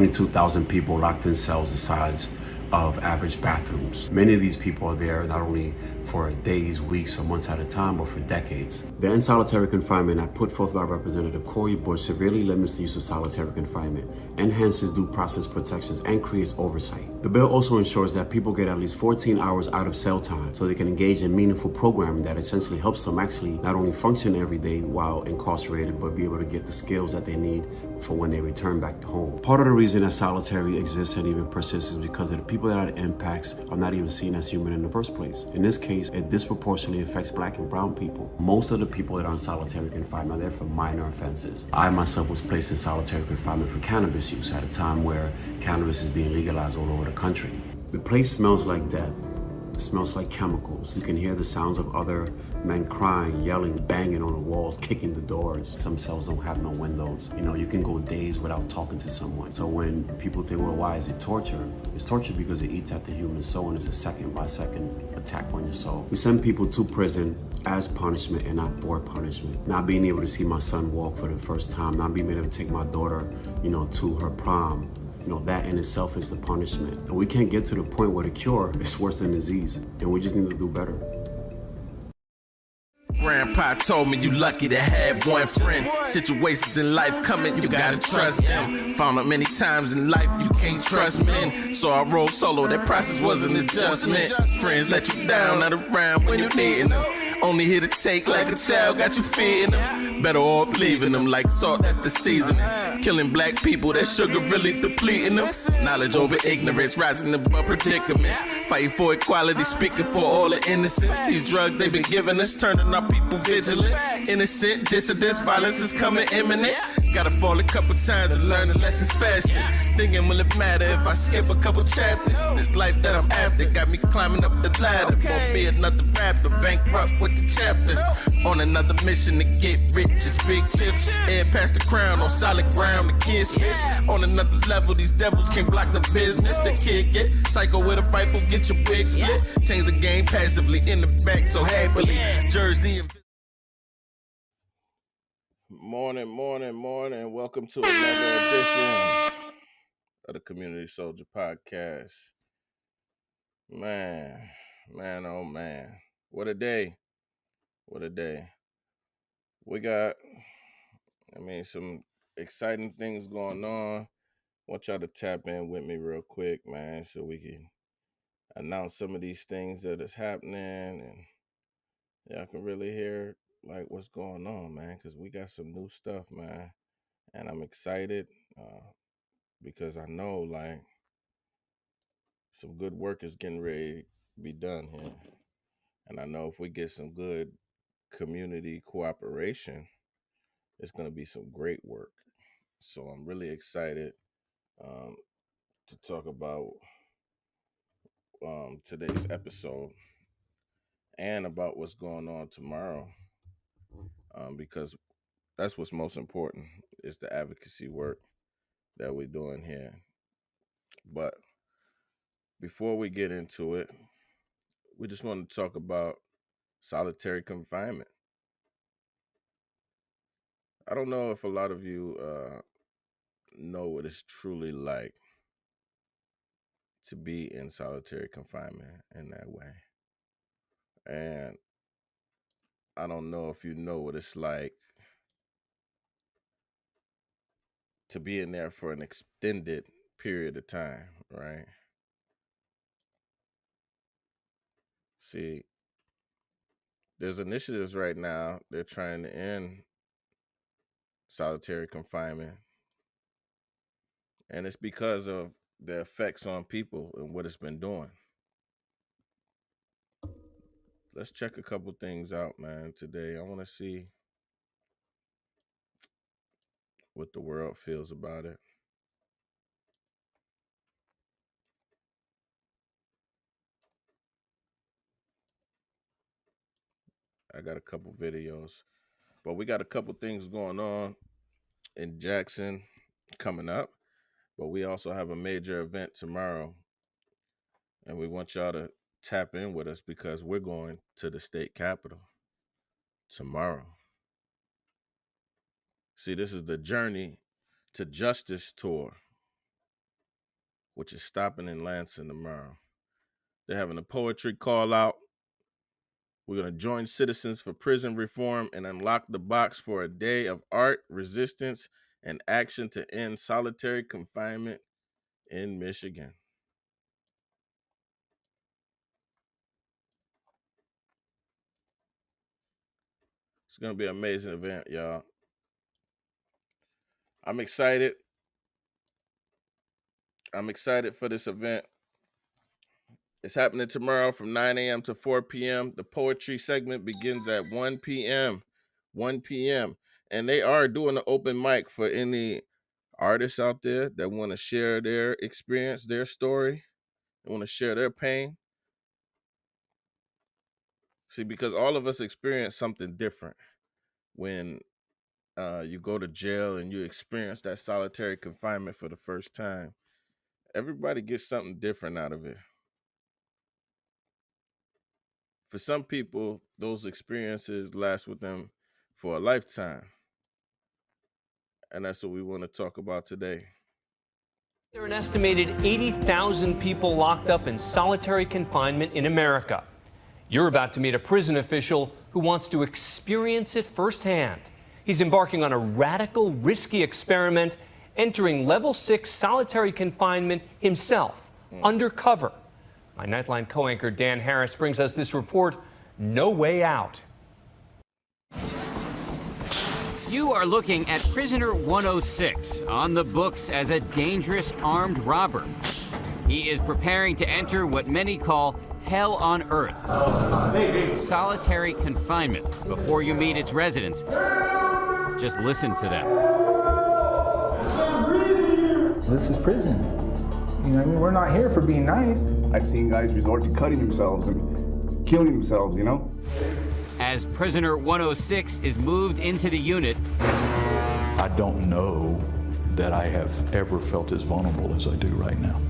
22,000 people locked in cells the size of average bathrooms. Many of these people are there not only for days, weeks, or months at a time, but for decades. The End Solitary Confinement Act, put forth by Representative Cori Bush, severely limits the use of solitary confinement, enhances due process protections, and creates oversight. The bill also ensures that people get at least 14 hours out of cell time so they can engage in meaningful programming that essentially helps them actually not only function every day while incarcerated, but be able to get the skills that they need for when they return back to home. Part of the reason that solitary exists and even persists is because of the people that it impacts are not even seen as human in the first place. In this case, it disproportionately affects Black and brown people. Most of the people that are in solitary confinement are there for minor offenses. I myself was placed in solitary confinement for cannabis use at a time where cannabis is being legalized all over the country. The place smells like death. It smells like chemicals. You can hear the sounds of other men crying, yelling, banging on the walls, kicking the doors. Some cells don't have no windows. You can go days without talking to someone. So when people think, well, why is it torture? It's torture because it eats at the human soul and it's a second by second attack on your soul. We send people to prison as punishment and not for punishment. Not being able to see my son walk for the first time, not being able to take my daughter, to her prom. That in itself is the punishment. And we can't get to the point where the cure is worse than disease. And we just need to do better. Grandpa told me you lucky to have one friend. Situations in life coming, you gotta trust them. Found out many times in life you can't trust men. So I rolled solo, that process was an adjustment. Friends let you down, not around when you're needing them. Only here to take like a child, got you feeding them. Better off leaving them like salt, that's the seasoning. Killing Black people, that sugar really depleting them. Knowledge over ignorance, rising above predicaments. Fighting for equality, speaking for all the innocents. These drugs they've been giving us, turning our people vigilant. Innocent dissidents, violence is coming imminent. Gotta fall a couple times to learn the lessons faster. Thinking, will it matter if I skip a couple chapters? This life that I'm after got me climbing up the ladder. Won't be another rapper, bankrupt with the chapter. On another mission to get rich, it's big chips. Head past the crown on solid ground, the kid spits. On another level, these devils can't block the business. The kid get psycho with a rifle, get your wig split. Change the game passively in the back, so happily. Jersey. Morning. Welcome to another edition of the Community Soldier Podcast. Man, oh man. What a day. We got, some exciting things going on. Want y'all to tap in with me real quick, man, so we can announce some of these things that is happening and y'all can really hear like what's going on, man, because we got some new stuff, man. And I'm excited because I know like some good work is getting ready to be done here. And I know if we get some good community cooperation, it's going to be some great work. So I'm really excited to talk about today's episode and about what's going on tomorrow, because that's what's most important is the advocacy work that we're doing here. But before we get into it, we just want to talk about solitary confinement. I don't know if a lot of you know what it's truly like to be in solitary confinement in that way. And I don't know if you know what it's like to be in there for an extended period of time, right? See, there's initiatives right now, they're trying to end solitary confinement. And it's because of the effects on people and what it's been doing. Let's check a couple things out, man, today. I want to see what the world feels about it. I got a couple videos, but we got a couple things going on in Jackson coming up, but we also have a major event tomorrow, and we want y'all to tap in with us because we're going to the state capitol tomorrow. See, this is the Journey to Justice tour. which is stopping in Lansing tomorrow. They're having a poetry call out. We're going to join Citizens for Prison Reform and unlock the box for a day of art, resistance, and action to end solitary confinement in Michigan. It's going to be an amazing event, y'all. I'm excited. I'm excited for this event. It's happening tomorrow from 9 a.m. to 4 p.m. The poetry segment begins at 1 p.m. 1 p.m. And they are doing an open mic for any artists out there that want to share their experience, their story. They want to share their pain. See, because all of us experience something different when you go to jail and you experience that solitary confinement for the first time. Everybody gets something different out of it. For some people, those experiences last with them for a lifetime. And that's what we want to talk about today. There are an estimated 80,000 people locked up in solitary confinement in America. You're about to meet a prison official who wants to experience it firsthand. He's embarking on a radical, risky experiment, entering level 6 solitary confinement himself, undercover. My Nightline co-anchor Dan Harris brings us this report, No Way Out. You are looking at prisoner 106, on the books as a dangerous armed robber. He is preparing to enter what many call hell on earth, solitary confinement. Before you meet its residents, just listen to them. This is prison. You know what I mean? We're not here for being nice. I've seen guys resort to cutting themselves and killing themselves, you know? As prisoner 106 is moved into the unit, I don't know that I have ever felt as vulnerable as I do right now.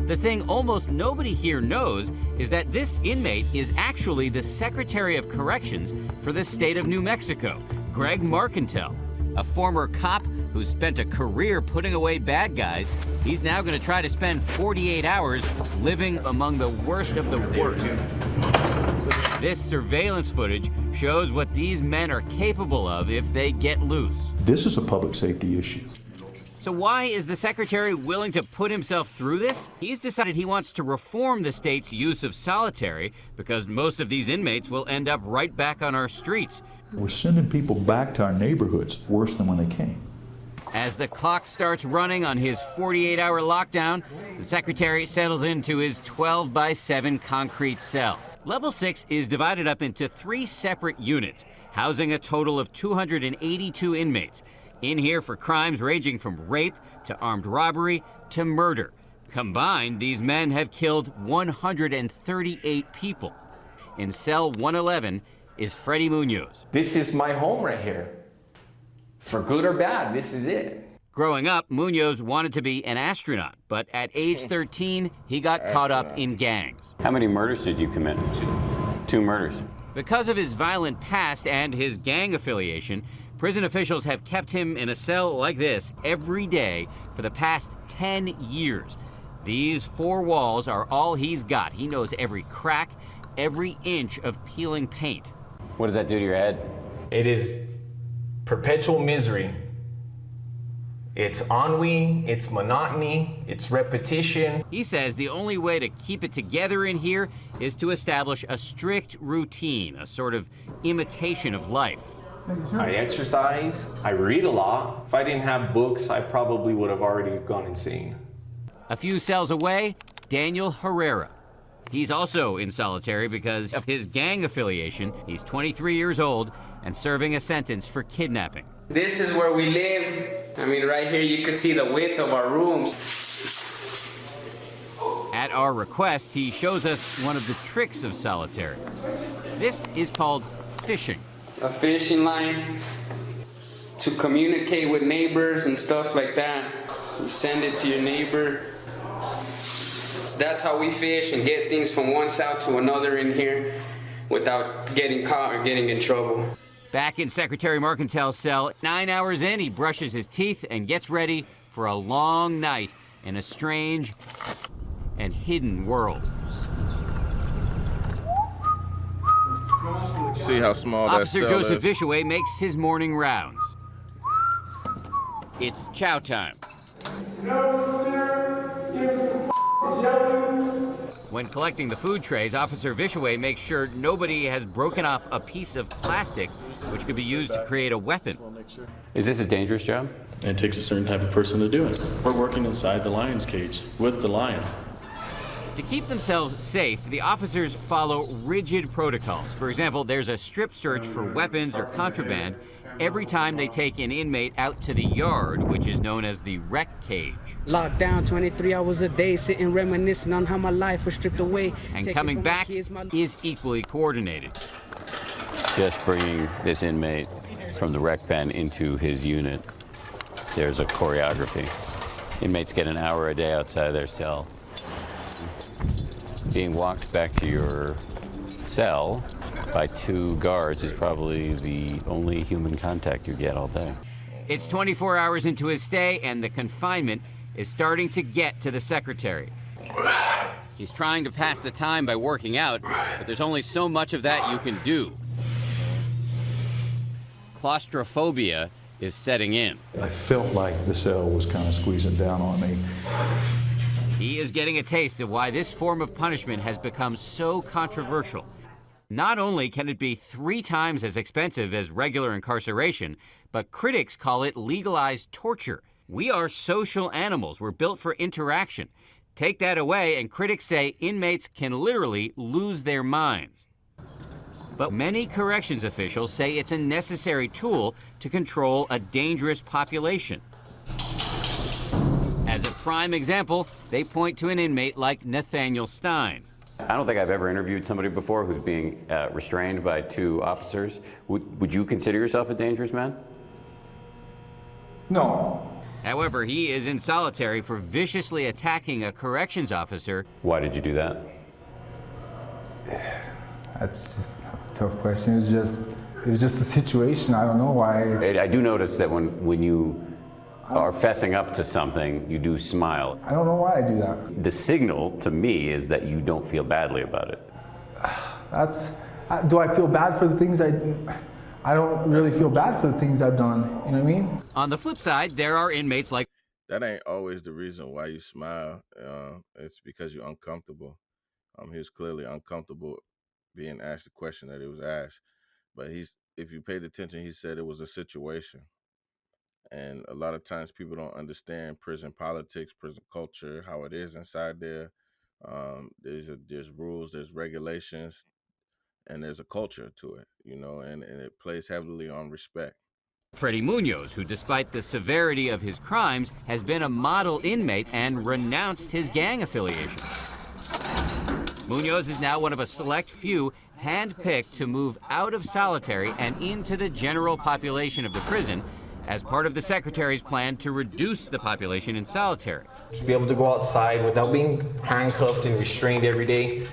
the thing almost nobody here knows is that this inmate is actually the Secretary of Corrections for the state of New Mexico, Greg Marcantel, a former cop who spent a career putting away bad guys. He's now going to try to spend 48 hours living among the worst of the worst. This surveillance footage shows what these men are capable of if they get loose. This is a public safety issue. So why is the secretary willing to put himself through this? He's decided he wants to reform the state's use of solitary because most of these inmates will end up right back on our streets. We're sending people back to our neighborhoods worse than when they came. As the clock starts running on his 48-hour lockdown, the secretary settles into his 12-by-7 concrete cell. Level 6 is divided up into 3 separate units, housing a total of 282 inmates. In here for crimes ranging from rape to armed robbery to murder. Combined, these men have killed 138 people. In cell 111 is Freddie Munoz. This is my home right here. For good or bad, this is it. Growing up, Munoz wanted to be an astronaut, but at age 13, he got caught up in gangs. How many murders did you commit? 2 murders. Because of his violent past and his gang affiliation, prison officials have kept him in a cell like this every day for the past 10 years. These 4 walls are all he's got. He knows every crack, every inch of peeling paint. What does that do to your head? It is perpetual misery. It's ennui, it's monotony, it's repetition. He says the only way to keep it together in here is to establish a strict routine, a sort of imitation of life. I exercise, I read a lot. If I didn't have books, I probably would have already gone insane. A few cells away, Daniel Herrera. He's also in solitary because of his gang affiliation. He's 23 years old and serving a sentence for kidnapping. This is where we live. I mean, right here you can see the width of our rooms. At our request, he shows us one of the tricks of solitary. This is called fishing. A fishing line to communicate with neighbors and stuff like that. You send it to your neighbor. So that's how we fish and get things from one cell to another in here without getting caught or getting in trouble. Back in Secretary Marcantel's cell, 9 hours in, he brushes his teeth and gets ready for a long night in a strange and hidden world. See how small that Officer cell Joseph is? Vishaway makes his morning rounds. It's chow time. When collecting the food trays, Officer Vishaway makes sure nobody has broken off a piece of plastic which could be used to create a weapon. Is this a dangerous job? It takes a certain type of person to do it. We're working inside the lion's cage with the lion. To keep themselves safe, the officers follow rigid protocols. For example, there's a strip search for weapons or contraband every time they take an inmate out to the yard, which is known as the rec cage. Locked down 23 hours a day, sitting reminiscing on how my life was stripped away. And coming back is equally coordinated. Just bringing this inmate from the rec pen into his unit, there's a choreography. Inmates get an hour a day outside their cell. Being walked back to your cell by 2 guards is probably the only human contact you get all day. It's 24 hours into his stay, and the confinement is starting to get to the secretary. He's trying to pass the time by working out, but there's only so much of that you can do. Claustrophobia is setting in. I felt like the cell was kind of squeezing down on me. He is getting a taste of why this form of punishment has become so controversial. Not only can it be 3 times as expensive as regular incarceration, but critics call it legalized torture. We are social animals. We're built for interaction. Take that away, and critics say inmates can literally lose their minds. But many corrections officials say it's a necessary tool to control a dangerous population. As a prime example, they point to an inmate like Nathaniel Stein. I don't think I've ever interviewed somebody before who's being restrained by 2 officers. Would you consider yourself a dangerous man? No. However, he is in solitary for viciously attacking a corrections officer. Why did you do that? That's a tough question. It was just a situation. I don't know why. I do notice that when you are fessing up to something, you do smile. I don't know why I do that. The signal to me is that you don't feel badly about it. Do I feel bad for the things I don't really feel bad for the things I've done. You know what I mean? On the flip side, there are inmates like... That ain't always the reason why you smile. It's because you're uncomfortable. He was clearly uncomfortable being asked the question that he was asked. But if you paid attention, he said it was a situation. And a lot of times people don't understand prison politics, prison culture, how it is inside there. There's rules, there's regulations, and there's a culture to it, and it plays heavily on respect. Freddie Munoz, who despite the severity of his crimes, has been a model inmate and renounced his gang affiliation. Munoz is now one of a select few handpicked to move out of solitary and into the general population of the prison as part of the Secretary's plan to reduce the population in solitary. To be able to go outside without being handcuffed and restrained every day,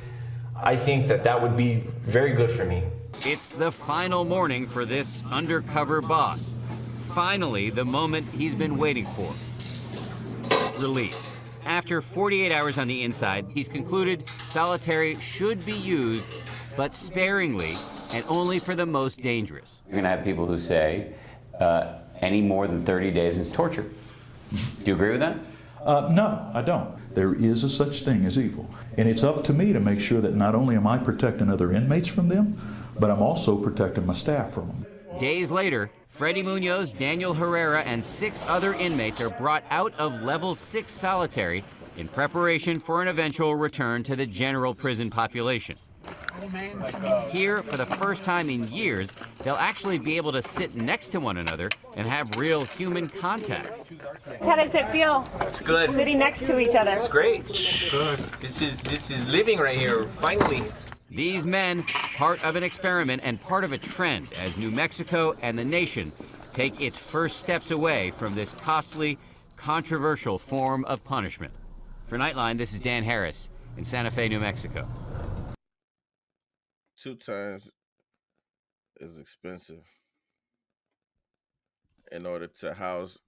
I think that would be very good for me. It's the final morning for this undercover boss. Finally, the moment he's been waiting for. Release. After 48 hours on the inside, he's concluded solitary should be used, but sparingly and only for the most dangerous. You're going to have people who say any more than 30 days is torture. Do you agree with that? No, I don't. There is a such thing as evil. And it's up to me to make sure that not only am I protecting other inmates from them, but I'm also protecting my staff from them. Days later, Freddie Munoz, Daniel Herrera, and 6 other inmates are brought out of level 6 solitary in preparation for an eventual return to the general prison population. Here, for the first time in years, they'll actually be able to sit next to one another and have real human contact. How does it feel? It's good. Sitting next to each other. It's great. Good. This is living right here, finally. These men, part of an experiment and part of a trend as New Mexico and the nation take its first steps away from this costly, controversial form of punishment. For Nightline, this is Dan Harris in Santa Fe, New Mexico. 2 times is expensive in order to house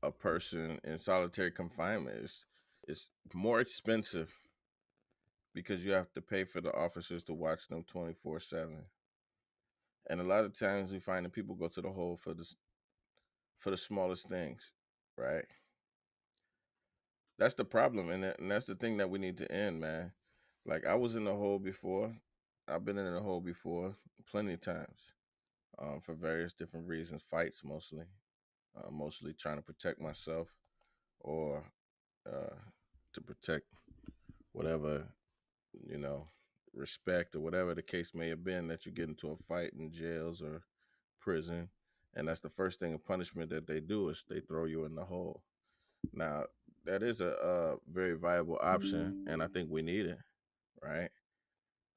a person in solitary confinement. It's more expensive because you have to pay for the officers to watch them 24/7. And a lot of times we find that people go to the hole for the smallest things, right? That's the problem, and that's the thing that we need to end, man. Like, I was in the hole before. I've been in the hole before plenty of times, for various different reasons, fights mostly, mostly trying to protect myself or to protect whatever, respect or whatever the case may have been, that you get into a fight in jails or prison. And that's the first thing of punishment that they do, is they throw you in the hole. Now, that is a very viable option, and I think we need it, right?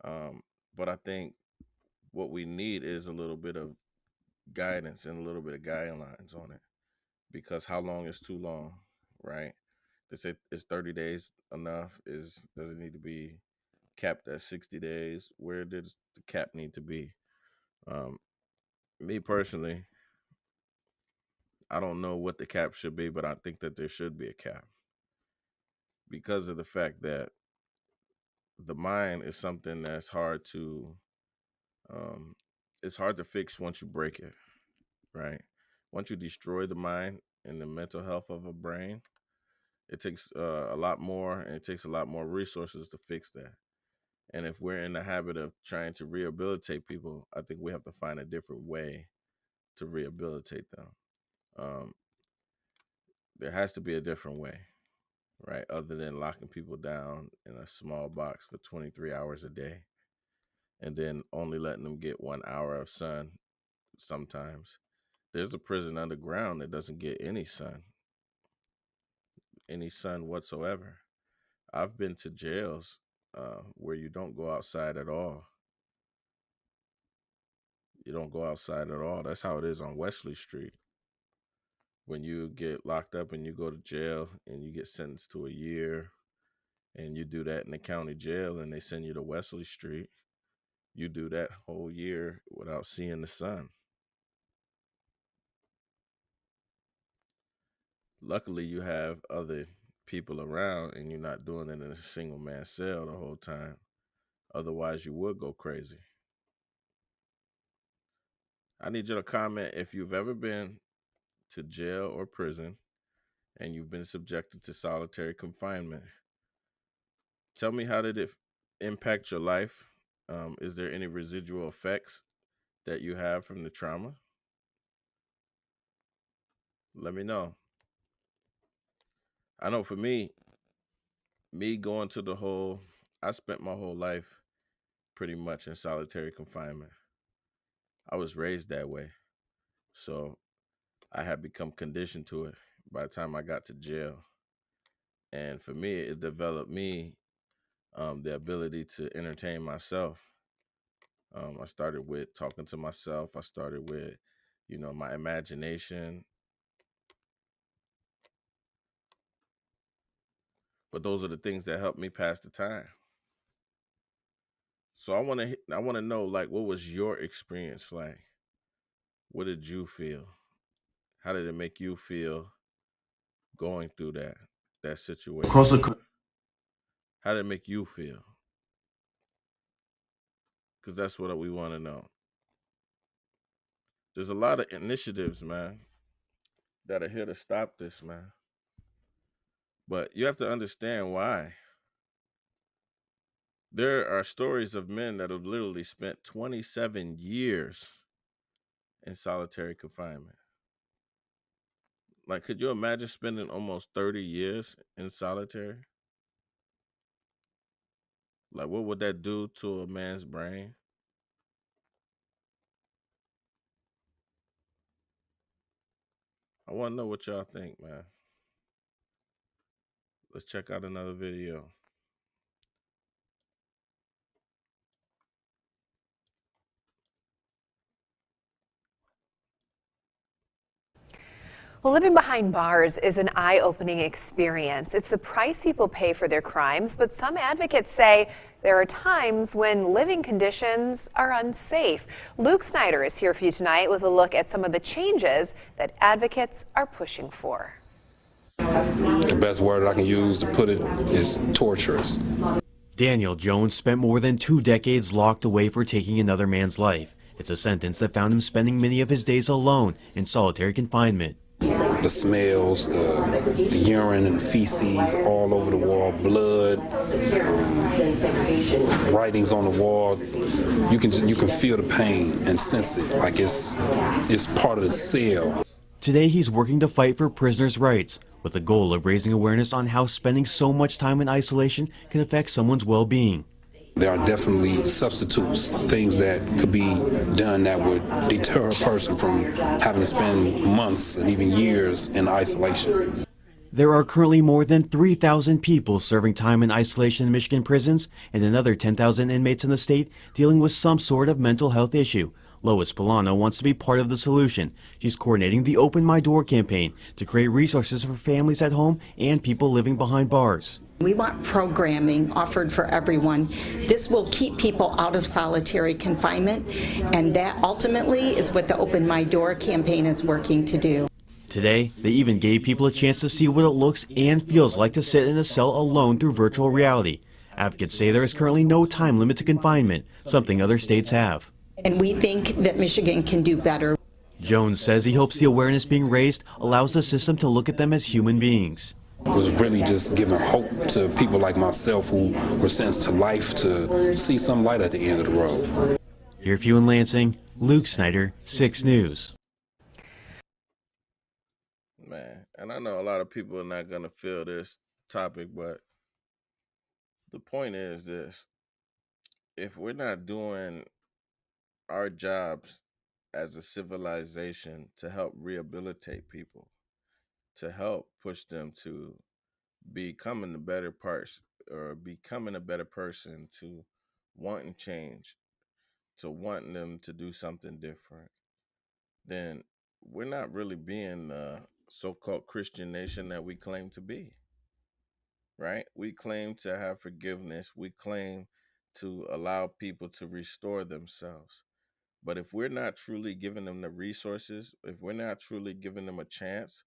But I think what we need is a little bit of guidance and a little bit of guidelines on it, because how long is too long, right? They say, is 30 days enough? Does it need to be capped at 60 days? Where does the cap need to be? Me personally, I don't know what the cap should be, but I think that there should be a cap, because of the fact that the mind is something that's hard to fix once you break it, right? Once you destroy the mind and the mental health of a brain, it takes a lot more, and it takes a lot more resources to fix that. And if we're in the habit of trying to rehabilitate people, I think we have to find a different way to rehabilitate them. There has to be a different way, right? Other than locking people down in a small box for 23 hours a day and then only letting them get 1 hour of sun sometimes. There's a prison underground that doesn't get any sun whatsoever. I've been to jails where you don't go outside at all. You don't go outside at all. That's how it is on Wesley Street. When you get locked up and you go to jail and you get sentenced to a year, and you do that in the county jail and they send you to Wesley Street, you do that whole year without seeing the sun. Luckily, you have other people around and you're not doing it in a single man cell the whole time. Otherwise, you would go crazy. I need you to comment if you've ever been to jail or prison and you've been subjected to solitary confinement. Tell me, how did it impact your life? Is there any residual effects that you have from the trauma? Let me know. I know for me going to the hole, I spent my whole life pretty much in solitary confinement. I was raised that way. So I had become conditioned to it by the time I got to jail. And for me, it developed me the ability to entertain myself. I started with talking to myself. I started with, my imagination. But those are the things that helped me pass the time. So I want to know, like, what was your experience like? What did you feel? How did it make you feel going through that situation? How did it make you feel? Because that's what we want to know. There's a lot of initiatives, man, that are here to stop this, man. But you have to understand why. There are stories of men that have literally spent 27 years in solitary confinement. Like, could you imagine spending almost 30 years in solitary? Like, what would that do to a man's brain? I want to know what y'all think, man. Let's check out another video. Well, living behind bars is an eye-opening experience. It's the price people pay for their crimes, but some advocates say there are times when living conditions are unsafe. Luke Snyder is here for you tonight with a look at some of the changes that advocates are pushing for. The best word I can use to put it is torturous. Daniel Jones spent more than 2 decades locked away for taking another man's life. It's a sentence that found him spending many of his days alone in solitary confinement. The smells, the urine and feces all over the wall, blood, writings on the wall. You can feel the pain and sense it like it's part of the cell. Today he's working to fight for prisoners' rights with the goal of raising awareness on how spending so much time in isolation can affect someone's well-being. There are definitely substitutes, things that could be done that would deter a person from having to spend months and even years in isolation. There are currently more than 3,000 people serving time in isolation in Michigan prisons and another 10,000 inmates in the state dealing with some sort of mental health issue. Lois Polano wants to be part of the solution. She's coordinating the Open My Door campaign to create resources for families at home and people living behind bars. We want programming offered for everyone. This will keep people out of solitary confinement, and that ultimately is what the Open My Door campaign is working to do. Today, they even gave people a chance to see what it looks and feels like to sit in a cell alone through virtual reality. Advocates say there is currently no time limit to confinement, something other states have. And we think that Michigan can do better. Jones says he hopes the awareness being raised allows the system to look at them as human beings. It was really just giving hope to people like myself who were sentenced to life to see some light at the end of the road. Here for you in Lansing, Luke Snyder, 6 News. Man, and I know a lot of people are not going to feel this topic, but the point is this. If we're not doing our jobs as a civilization to help rehabilitate people, to help push them to becoming a better person or becoming a better person, to wanting change, to wanting them to do something different, then we're not really being the so-called Christian nation that we claim to be, right? We claim to have forgiveness. We claim to allow people to restore themselves. But if we're not truly giving them the resources, if we're not truly giving them a chance,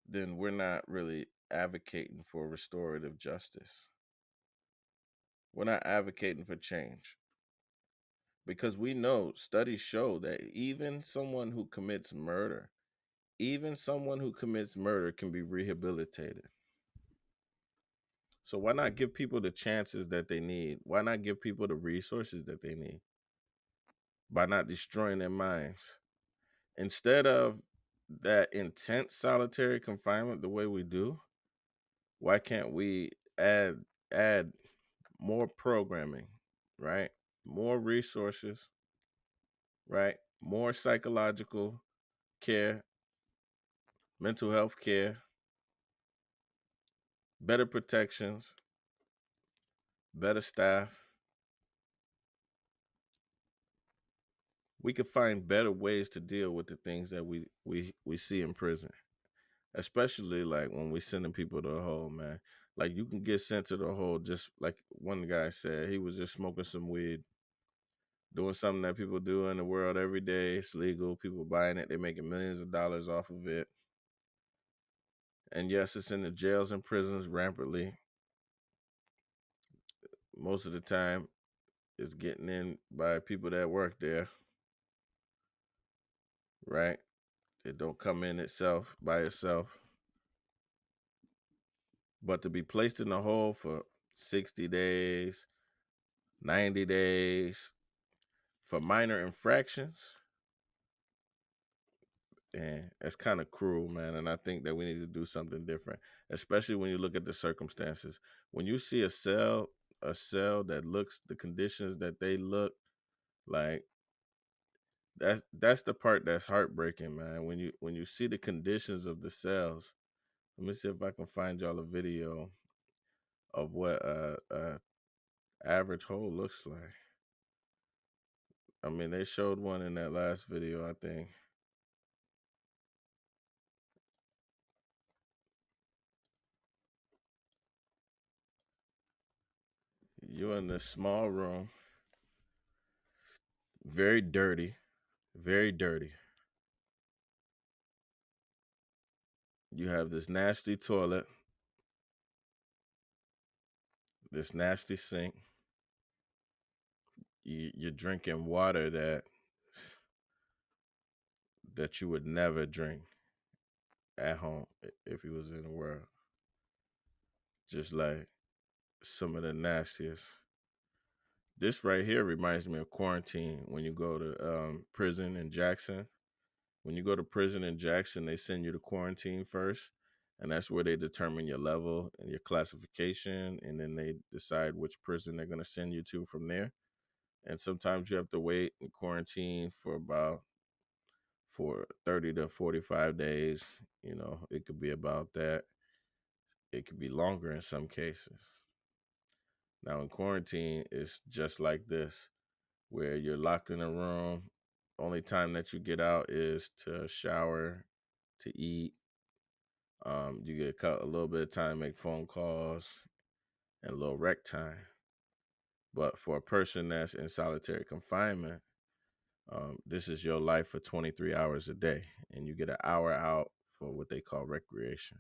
then we're not really advocating for restorative justice. We're not advocating for change. Because we know, studies show that even someone who commits murder, can be rehabilitated. So why not give people the chances that they need? Why not give people the resources that they need? By not destroying their minds. Instead of that intense solitary confinement the way we do, why can't we add more programming, right? More resources, right? More psychological care, mental health care, better protections, better staff. We could find better ways to deal with the things that we see in prison, especially like when we sending people to the hole, man. Like you can get sent to the hole just like one guy said, he was just smoking some weed, doing something that people do in the world every day. It's legal. People buying it. They're making millions of dollars off of it. And yes, it's in the jails and prisons rampantly. Most of the time, it's getting in by people that work there, right? It don't come in itself by itself. But to be placed in the hole for 60 days, 90 days, for minor infractions, and that's kind of cruel, man. And I think that we need to do something different, especially when you look at the circumstances. When you see a cell that looks the conditions that they look like, that's the part that's heartbreaking, man. When you see the conditions of the cells. Let me see if I can find y'all a video of what average hole looks like. I mean, they showed one in that last video, I think. You're in this small room, very dirty, very dirty. you have this nasty toilet, this nasty sink. You're drinking water that you would never drink at home if you was in the world. Just like some of the nastiest. This right here reminds me of quarantine when you go to prison in Jackson. When you go to prison in Jackson, they send you to quarantine first, and that's where they determine your level and your classification, and then they decide which prison they're going to send you to from there. And sometimes you have to wait in quarantine for 30 to 45 days. You know, it could be about that. It could be longer in some cases. Now in quarantine, it's just like this, where you're locked in a room. Only time that you get out is to shower, to eat. You get a little bit of time to make phone calls and a little rec time. But for a person that's in solitary confinement, this is your life for 23 hours a day, and you get an hour out for what they call recreation.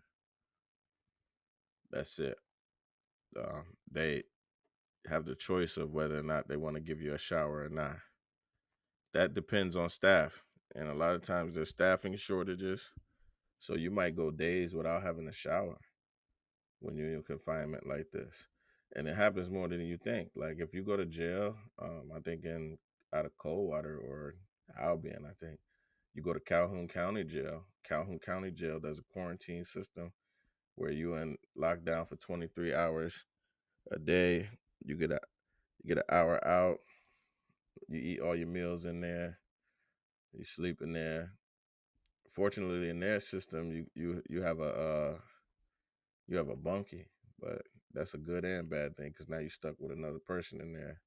That's it. They have the choice of whether or not they want to give you a shower or not. That depends on staff, and a lot of times there's staffing shortages, so you might go days without having a shower when you're in confinement like this. And it happens more than you think. Like if you go to jail, I think out of Coldwater or Albion, I think, you go to Calhoun County Jail. Calhoun County Jail does a quarantine system where you in lockdown for 23 hours a day. You get an hour out. You eat all your meals in there. You sleep in there. Fortunately, in their system, you have a bunkie, but that's a good and bad thing because now you're stuck with another person in there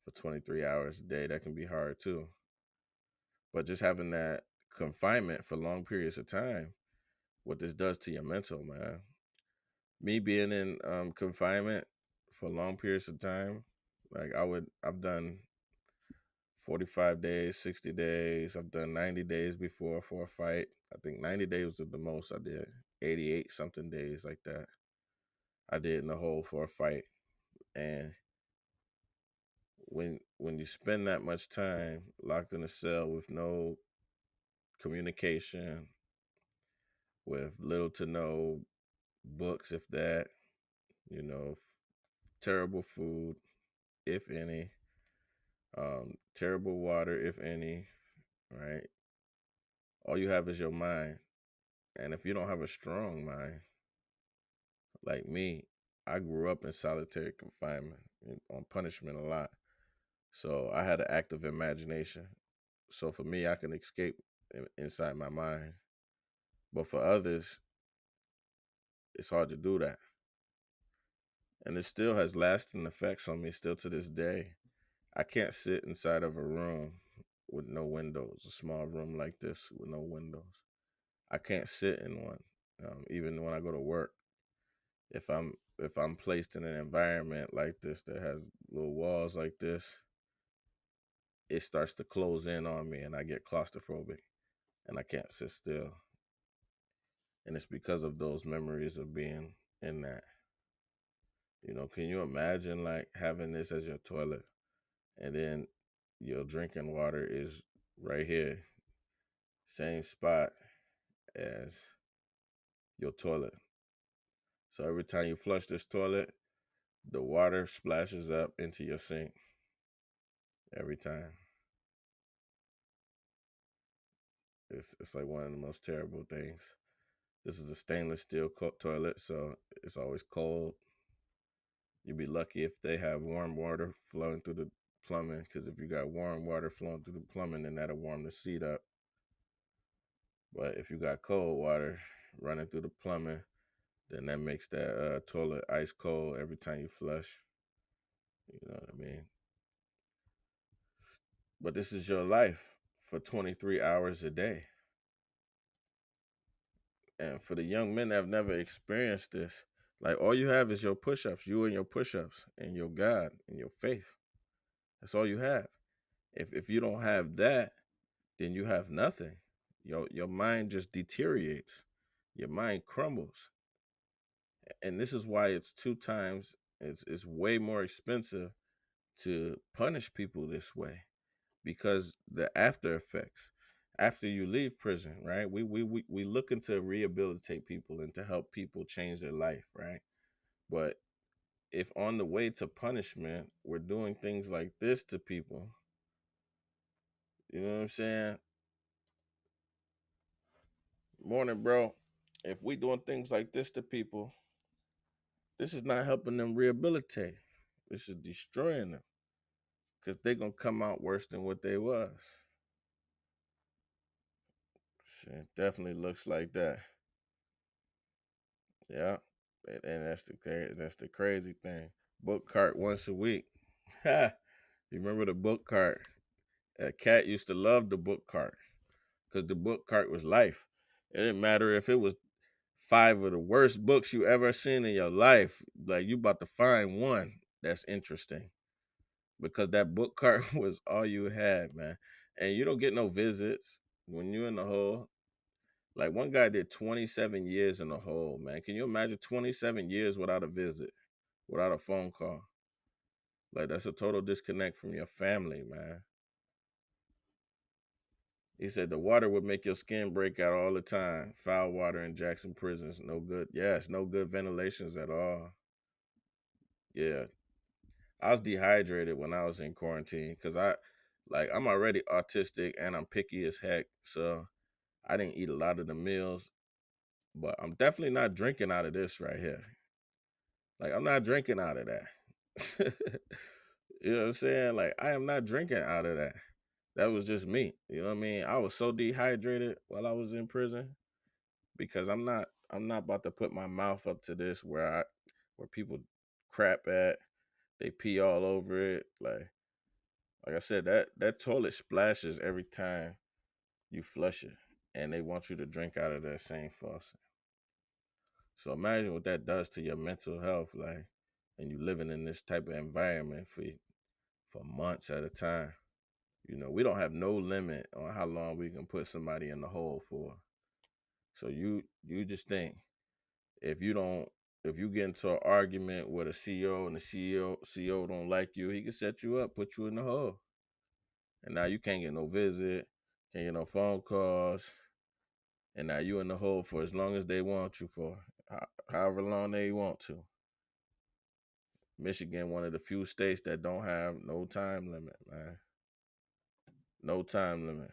for 23 hours a day. That can be hard too. But just having that confinement for long periods of time, what this does to your mental, man. Me being in confinement for long periods of time, like I've done 45 days, 60 days. I've done 90 days before for a fight. I think 90 days was the most I did. 88 something days like that I did in the hole for a fight. And when you spend that much time locked in a cell with no communication, with little to no books, if that, terrible food, if any, terrible water, if any, right? All you have is your mind. And if you don't have a strong mind, like me, I grew up in solitary confinement on punishment a lot. So I had an active imagination. So for me, I can escape inside my mind. But for others, it's hard to do that. And it still has lasting effects on me still to this day. I can't sit inside of a room with no windows, a small room like this with no windows. I can't sit in one, even when I go to work. If I'm placed in an environment like this that has little walls like this, it starts to close in on me and I get claustrophobic and I can't sit still. And it's because of those memories of being in that. Can you imagine like having this as your toilet and then your drinking water is right here, same spot as your toilet. So every time you flush this toilet, the water splashes up into your sink. Every time. It's like one of the most terrible things. This is a stainless steel toilet, so it's always cold. You'd be lucky if they have warm water flowing through the plumbing, because if you got warm water flowing through the plumbing, then that'll warm the seat up. But if you got cold water running through the plumbing, then that makes that toilet ice cold every time you flush. You know what I mean? But this is your life for 23 hours a day. And for the young men that have never experienced this, like all you have is your push-ups, you and your push-ups and your God and your faith. That's all you have. If you don't have that, then you have nothing. Your mind just deteriorates. your mind crumbles. And this is why it's it's way more expensive to punish people this way, because the after effects after you leave prison, right? We looking to rehabilitate people and to help people change their life, right? But if on the way to punishment, we're doing things like this to people, you know what I'm saying? Morning, bro. If we doing things like this to people, this is not helping them rehabilitate. This is destroying them, because they're going to come out worse than what they was. It definitely looks like that. Yeah. And that's the crazy thing. Book cart once a week. You remember the book cart? Cat used to love the book cart because the book cart was life. It didn't matter if it was 5 of the worst books you ever seen in your life. Like, you about to find one that's interesting, because that book cart was all you had, man. And you don't get no visits when you're in the hole. Like, one guy did 27 years in the hole, man. Can you imagine 27 years without a visit, without a phone call? Like, that's a total disconnect from your family, man. He said the water would make your skin break out all the time. Foul water in Jackson prisons, no good. Yes, no good ventilations at all. Yeah. I was dehydrated when I was in quarantine because I'm already autistic and I'm picky as heck. So I didn't eat a lot of the meals, but I'm definitely not drinking out of this right here. Like, I'm not drinking out of that. You know what I'm saying? Like, I am not drinking out of that. That was just me. You know what I mean? I was so dehydrated while I was in prison, because I'm not about to put my mouth up to this where people crap at, they pee all over it. Like I said, that toilet splashes every time you flush it, and they want you to drink out of that same faucet. So imagine what that does to your mental health, like, and you living in this type of environment for months at a time. You know, we don't have no limit on how long we can put somebody in the hole for. So you just think, if you get into an argument with a CEO and the CEO don't like you, he can set you up, put you in the hole. And now you can't get no visit, can't get no phone calls. And now you in the hole for as long as they want you for, however long they want to. Michigan, one of the few states that don't have no time limit, man. No time limit.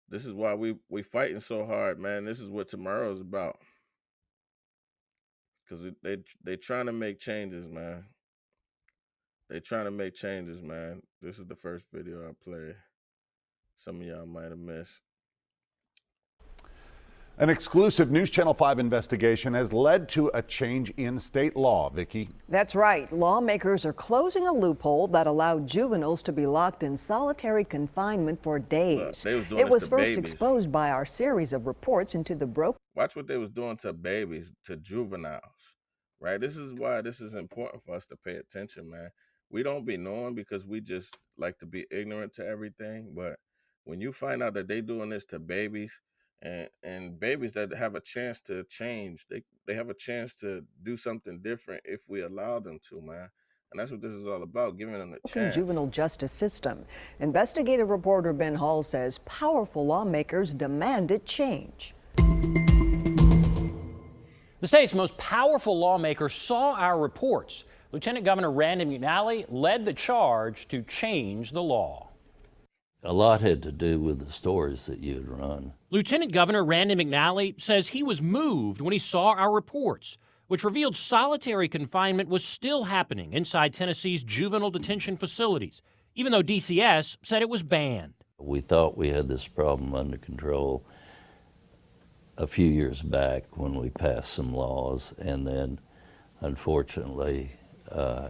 This is why we fighting so hard, man. This is what tomorrow's about. Because they trying to make changes, man. They trying to make changes, man. This is the first video I played. Some of y'all might have missed. An exclusive News Channel 5 investigation has led to a change in state law, Vicki. That's right. Lawmakers are closing a loophole that allowed juveniles to be locked in solitary confinement for days. It was first exposed by our series of reports into the broken. Watch what they was doing to babies, to juveniles, right? This is why this is important for us to pay attention, man. We don't be knowing because we just like to be ignorant to everything. But when you find out that they doing this to babies, and babies that have a chance to change, they have a chance to do something different if we allow them to, man. And that's what this is all about, giving them a chance. Juvenile justice system. Investigative reporter Ben Hall says powerful lawmakers demanded change. The state's most powerful lawmakers saw our reports. Lieutenant Governor Randy McNally led the charge to change the law. A lot had to do with the stories that you had run. Lieutenant Governor Randy McNally says he was moved when he saw our reports, which revealed solitary confinement was still happening inside Tennessee's juvenile detention facilities, even though DCS said it was banned. We thought we had this problem under control a few years back when we passed some laws, and then unfortunately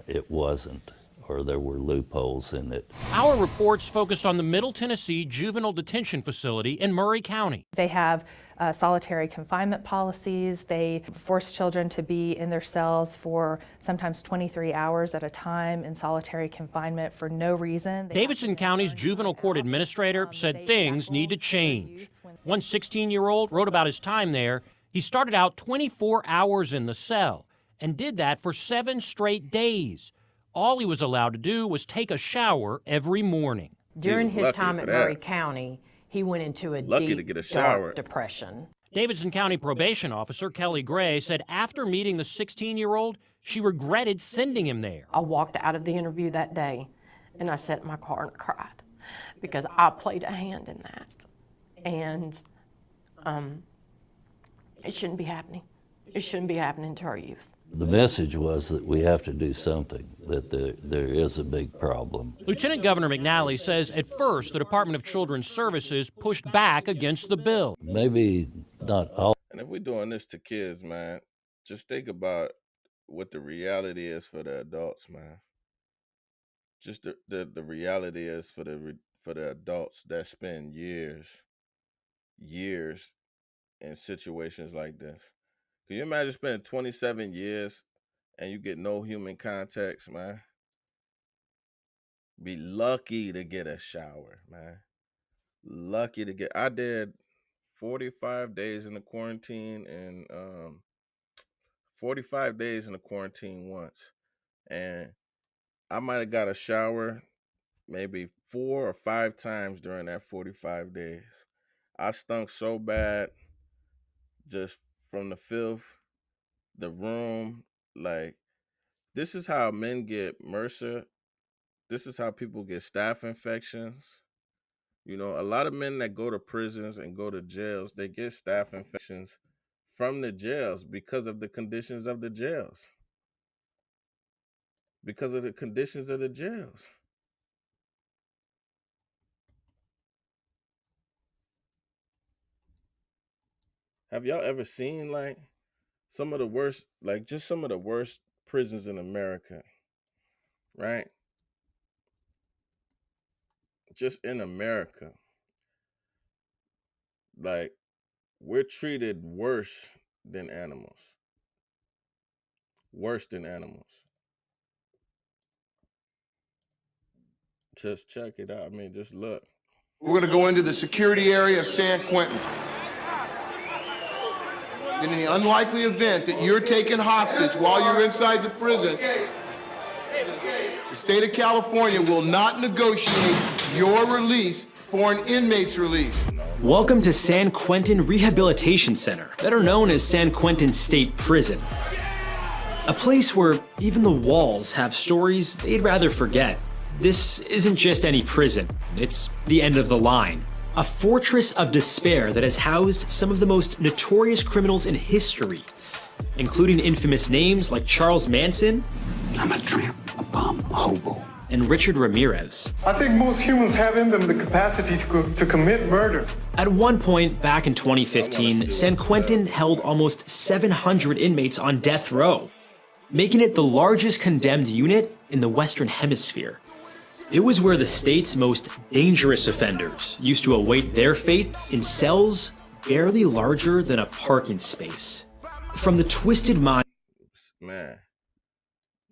it wasn't, or there were loopholes in it. Our reports focused on the Middle Tennessee Juvenile Detention Facility in Murray County. They have solitary confinement policies. They force children to be in their cells for sometimes 23 hours at a time in solitary confinement for no reason. Davidson County's juvenile court administrator said things need to change. One 16-year-old wrote about his time there. He started out 24 hours in the cell and did that for 7 straight days. All he was allowed to do was take a shower every morning. During his time at Murray County, he went into a deep, dark depression. Davidson County probation officer Kelly Gray said after meeting the 16-year-old, she regretted sending him there. I walked out of the interview that day, and I sat in my car and cried because I played a hand in that. And it shouldn't be happening. It shouldn't be happening to our youth. The message was that we have to do something, that there is a big problem. Lieutenant Governor McNally says at first the Department of Children's Services pushed back against the bill. Maybe not all. And if we're doing this to kids, man, just think about what the reality is for the adults, man. Just the reality is for the adults that spend years in situations like this. Can you imagine spending 27 years and you get no human contact, man? Be lucky to get a shower, man. Lucky to get. I did 45 days in the quarantine and 45 days in the quarantine once. And I might have got a shower maybe 4 or 5 times during that 45 days. I stunk so bad just from the filth, the room. Like, this is how men get MRSA. This is how people get staph infections. You know, a lot of men that go to prisons and go to jails, they get staph infections from the jails because of the conditions of the jails. Because of the conditions of the jails. Have y'all ever seen like some of the worst, like just some of the worst prisons in America, right? Just in America. Like, we're treated worse than animals. Worse than animals. Just check it out. I mean, just look. We're going to go into the security area of San Quentin. In the unlikely event that you're taken hostage while you're inside the prison, the state of California will not negotiate your release for an inmate's release. Welcome to San Quentin Rehabilitation Center, better known as San Quentin State Prison. A place where even the walls have stories they'd rather forget. This isn't just any prison, it's the end of the line. A fortress of despair that has housed some of the most notorious criminals in history, including infamous names like Charles Manson, I'm a tramp, a bum, a hobo, and Richard Ramirez. I think most humans have in them the capacity to commit murder. At one point back in 2015, San Quentin held almost 700 inmates on death row, making it the largest condemned unit in the Western Hemisphere. It was where the state's most dangerous offenders used to await their fate in cells barely larger than a parking space. From the twisted mind... Man,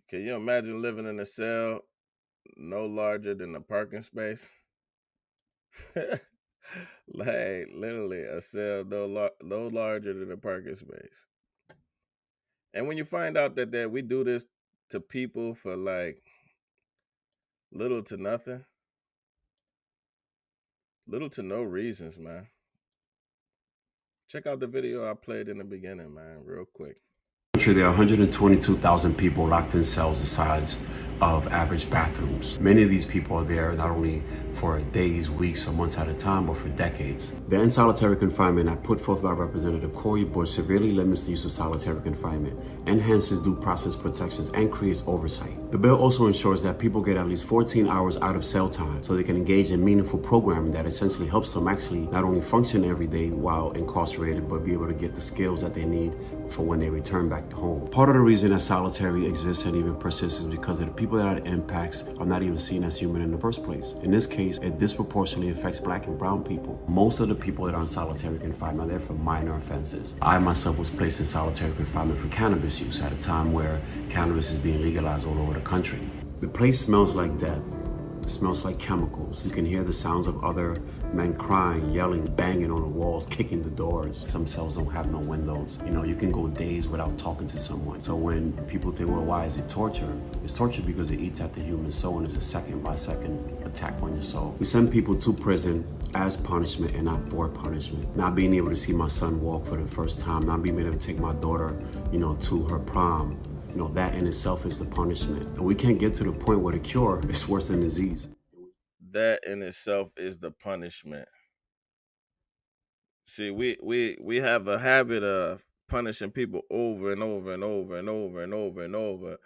can you imagine living in a cell no larger than a parking space? Like, literally, a cell no larger than a parking space. And when you find out that we do this to people for, like, little to nothing. Little to no reasons, man. Check out the video I played in the beginning, man, real quick. There are 122,000 people locked in cells the size of average bathrooms. Many of these people are there not only for days, weeks, or months at a time, but for decades. The in solitary confinement that put forth by Representative Corey Bush severely limits the use of solitary confinement, enhances due process protections, and creates oversight. The bill also ensures that people get at least 14 hours out of cell time so they can engage in meaningful programming that essentially helps them actually not only function every day while incarcerated, but be able to get the skills that they need for when they return back to home. Part of the reason that solitary exists and even persists is because of the people that it impacts are not even seen as human in the first place. In this case, it disproportionately affects Black and brown people. Most of the people that are in solitary confinement are there for minor offenses. I myself was placed in solitary confinement for cannabis use at a time where cannabis is being legalized all over the country. The place smells like death. It smells like chemicals. You can hear the sounds of other men crying, yelling, banging on the walls, kicking the doors. Some cells don't have no windows. You know, you can go days without talking to someone. So when people think, well, why is it torture? It's torture because it eats at the human soul and it's a second-by-second attack on your soul. We send people to prison as punishment and not for punishment. Not being able to see my son walk for the first time, not being able to take my daughter, you know, to her prom. You know, that in itself is the punishment. And we can't get to the point where the cure is worse than disease. That in itself is the punishment. See, we have a habit of punishing people over and over and over and over and over and over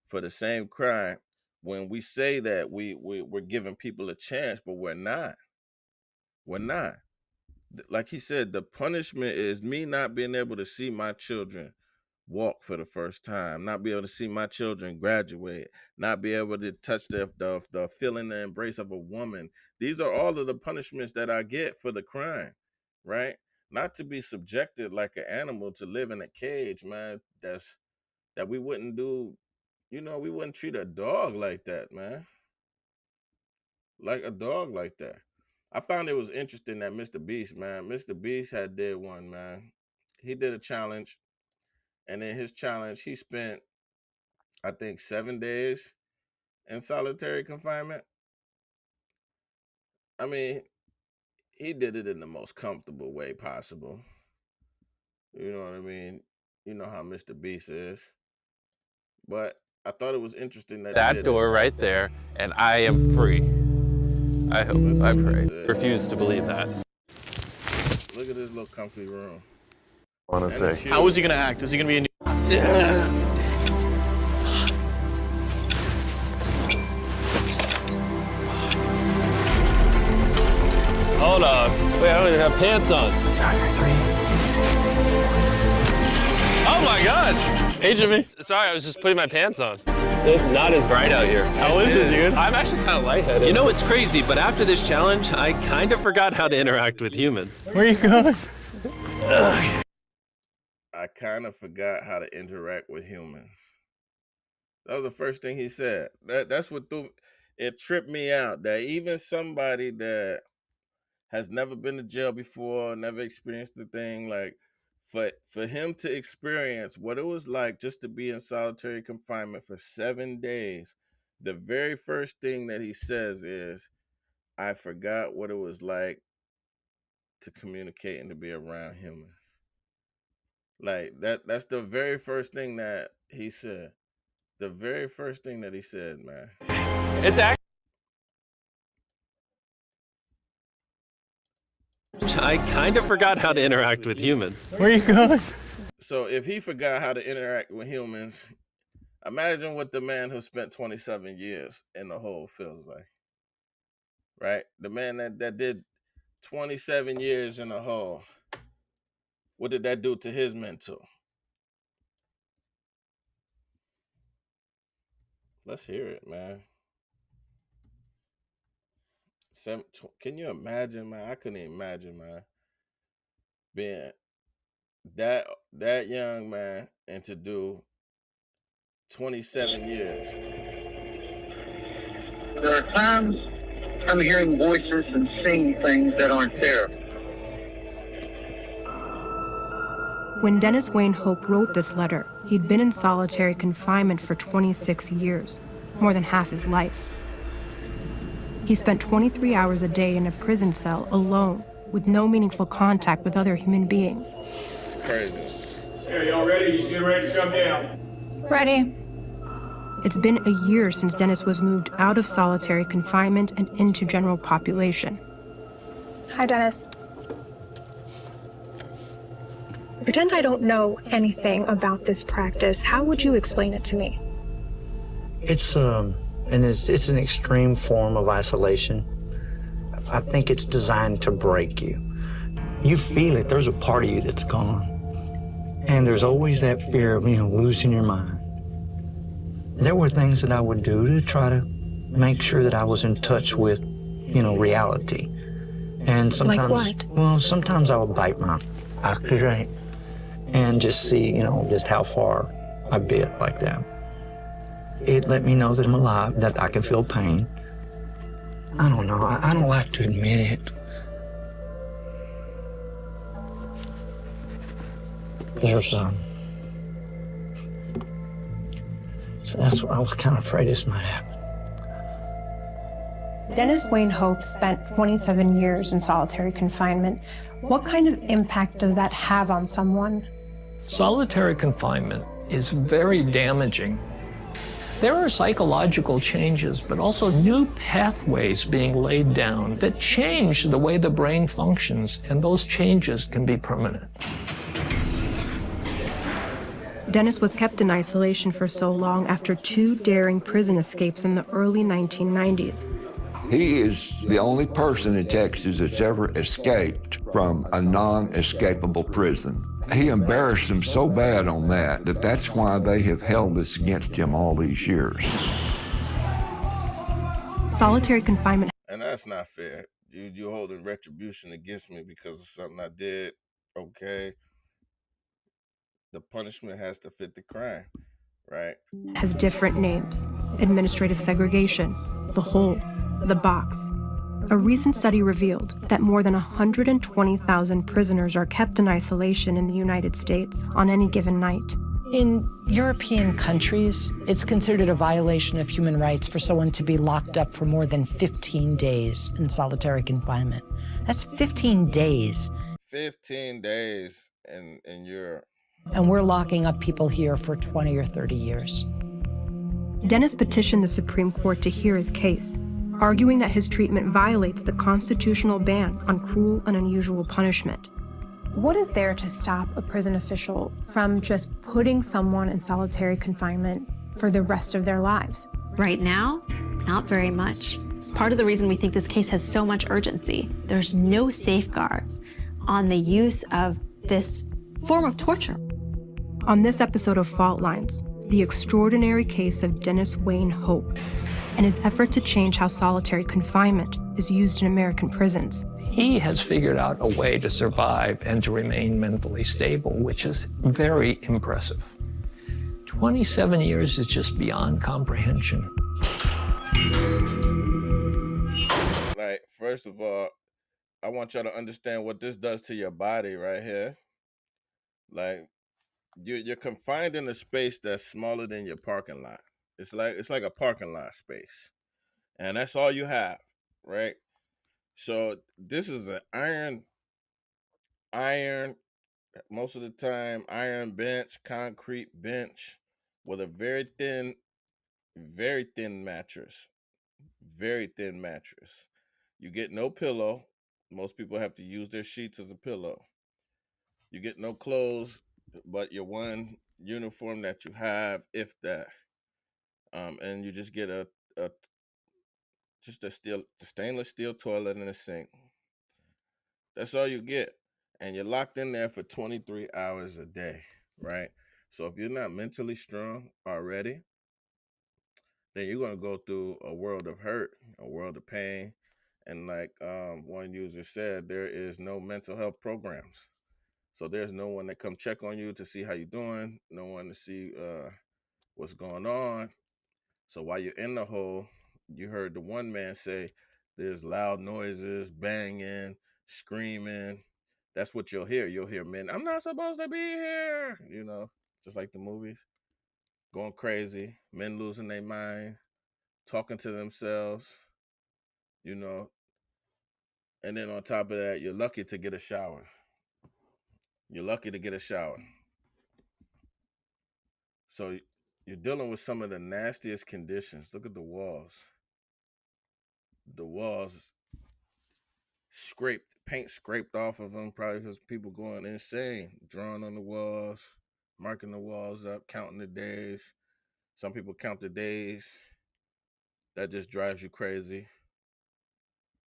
for the same crime. When we say that we're giving people a chance, but we're not. We're not. Like he said, the punishment is me not being able to see my children walk for the first time, not be able to see my children graduate, not be able to touch the feeling, the embrace of a woman. These are all of the punishments that I get for the crime, right? Not to be subjected like an animal to live in a cage, man. That we wouldn't do, you know, we wouldn't treat a dog like that, man. Like a dog like that. I found it was interesting that Mr. Beast, man, Mr. Beast did one, man. He did a challenge. And in his challenge, he spent, I think, 7 days in solitary confinement. I mean, he did it in the most comfortable way possible. You know what I mean? You know how Mr. Beast is. But I thought it was interesting that that door right there, and I am free. I hope. I pray. Refuse to believe that. Look at this little comfy room. I want to say. How is he going to act? Is he going to be a new... Hold on. Wait, I don't even have pants on. Oh my gosh. Hey, Jimmy. Sorry, I was just putting my pants on. It's not as bright out here. How is it, dude? I'm actually kind of lightheaded. You know, it's crazy, but after this challenge, I kind of forgot how to interact with humans. Where are you going? I kind of forgot how to interact with humans. That was the first thing he said. That's what it tripped me out, that even somebody that has never been to jail before, never experienced the thing, like for him to experience what it was like just to be in solitary confinement for 7 days, the very first thing that he says is, I forgot what it was like to communicate and to be around humans. Like that's the very first thing that he said. The very first thing that he said, man. It's I kind of forgot how to interact with humans. Where are you going? So if he forgot how to interact with humans, imagine what the man who spent 27 years in the hole feels like. Right? The man that did 27 years in the hole. What did that do to his mental? Let's hear it, man. Can you imagine, man? I couldn't imagine, man, being that young, man, and to do 27 years. There are times I'm hearing voices and seeing things that aren't there. When Dennis Wayne Hope wrote this letter, he'd been in solitary confinement for 26 years, more than half his life. He spent 23 hours a day in a prison cell alone, with no meaningful contact with other human beings. It's crazy. Hey, y'all ready? You two ready to come down? Ready. It's been a year since Dennis was moved out of solitary confinement and into general population. Hi, Dennis. Pretend I don't know anything about this practice. How would you explain it to me? It's an extreme form of isolation. I think it's designed to break you. You feel it. There's a part of you that's gone. And there's always that fear of, losing your mind. There were things that I would do to try to make sure that I was in touch with, reality. And sometimes, like what? Well, sometimes I would bite my eye and just see, just how far I bit like that. It let me know that I'm alive, that I can feel pain. I don't know. I don't like to admit it. There's so that's what I was kind of afraid this might happen. Dennis Wayne Hope spent 27 years in solitary confinement. What kind of impact does that have on someone? Solitary confinement is very damaging. There are psychological changes, but also new pathways being laid down that change the way the brain functions, and those changes can be permanent. Dennis was kept in isolation for so long after 2 daring prison escapes in the early 1990s. He is the only person in Texas that's ever escaped from a non-escapable prison. He embarrassed them so bad on that that's why they have held this against him all these years. Solitary confinement. And that's not fair. You're holding retribution against me because of something I did, okay? The punishment has to fit the crime, right? Has different names: administrative segregation, the hole, the box. A recent study revealed that more than 120,000 prisoners are kept in isolation in the United States on any given night. In European countries, it's considered a violation of human rights for someone to be locked up for more than 15 days in solitary confinement. That's 15 days. 15 days in Europe. And we're locking up people here for 20 or 30 years. Dennis petitioned the Supreme Court to hear his case, arguing that his treatment violates the constitutional ban on cruel and unusual punishment. What is there to stop a prison official from just putting someone in solitary confinement for the rest of their lives? Right now, not very much. It's part of the reason we think this case has so much urgency. There's no safeguards on the use of this form of torture. On this episode of Fault Lines, the extraordinary case of Dennis Wayne Hope and his effort to change how solitary confinement is used in American prisons. He has figured out a way to survive and to remain mentally stable, which is very impressive. 27 years is just beyond comprehension. Like, first of all, I want y'all to understand what this does to your body right here. Like, you're confined in a space that's smaller than your parking lot. It's like a parking lot space, and that's all you have, right? So this is an iron, most of the time, iron bench, concrete bench with a very thin mattress, very thin mattress. You get no pillow. Most people have to use their sheets as a pillow. You get no clothes but your one uniform that you have, if that. And you just get a stainless steel toilet and a sink. That's all you get. And you're locked in there for 23 hours a day, right? So if you're not mentally strong already, then you're going to go through a world of hurt, a world of pain. And like one user said, there is no mental health programs. So there's no one that come check on you to see how you're doing, no one to see what's going on. So while you're in the hole, you heard the one man say, there's loud noises, banging, screaming. That's what you'll hear. You'll hear men, I'm not supposed to be here. You know, just like the movies, going crazy, men losing their mind, talking to themselves, you know. And then on top of that, you're lucky to get a shower. You're lucky to get a shower. So you're dealing with some of the nastiest conditions. Look at the walls. The walls scraped, paint scraped off of them, probably because people going insane, drawing on the walls, marking the walls up, counting the days. Some people count the days. That just drives you crazy.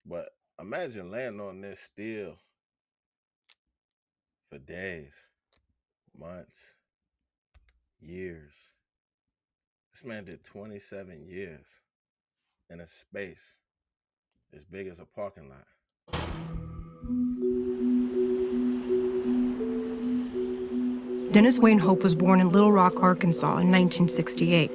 But imagine laying on this steel for days, months, years. This man did 27 years in a space as big as a parking lot. Dennis Wayne Hope was born in Little Rock, Arkansas in 1968.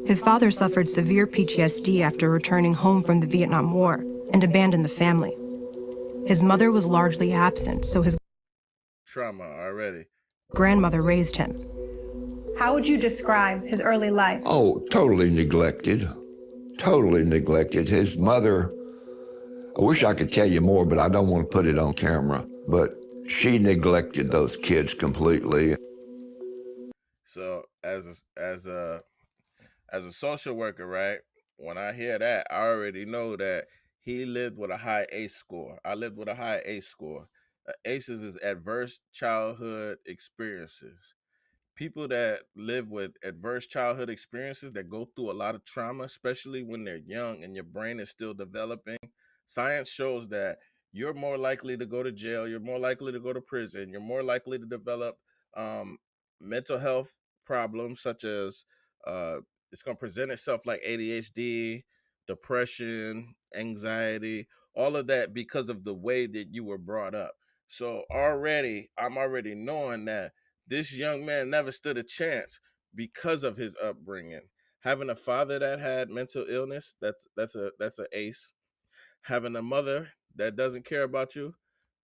His father suffered severe PTSD after returning home from the Vietnam War and abandoned the family. His mother was largely absent, so his Trauma already. grandmother raised him. How would you describe his early life? Oh, totally neglected. Totally neglected. His mother, I wish I could tell you more, but I don't want to put it on camera. But she neglected those kids completely. So as a social worker, right? When I hear that, I already know that he lived with a high ACE score. I lived with a high ACE score. ACEs is adverse childhood experiences. People that live with adverse childhood experiences that go through a lot of trauma, especially when they're young and your brain is still developing, science shows that you're more likely to go to jail, you're more likely to go to prison, you're more likely to develop mental health problems such as it's going to present itself like ADHD, depression, anxiety, all of that because of the way that you were brought up. So I'm already knowing that this young man never stood a chance because of his upbringing. Having a father that had mental illness, that's an ace. Having a mother that doesn't care about you,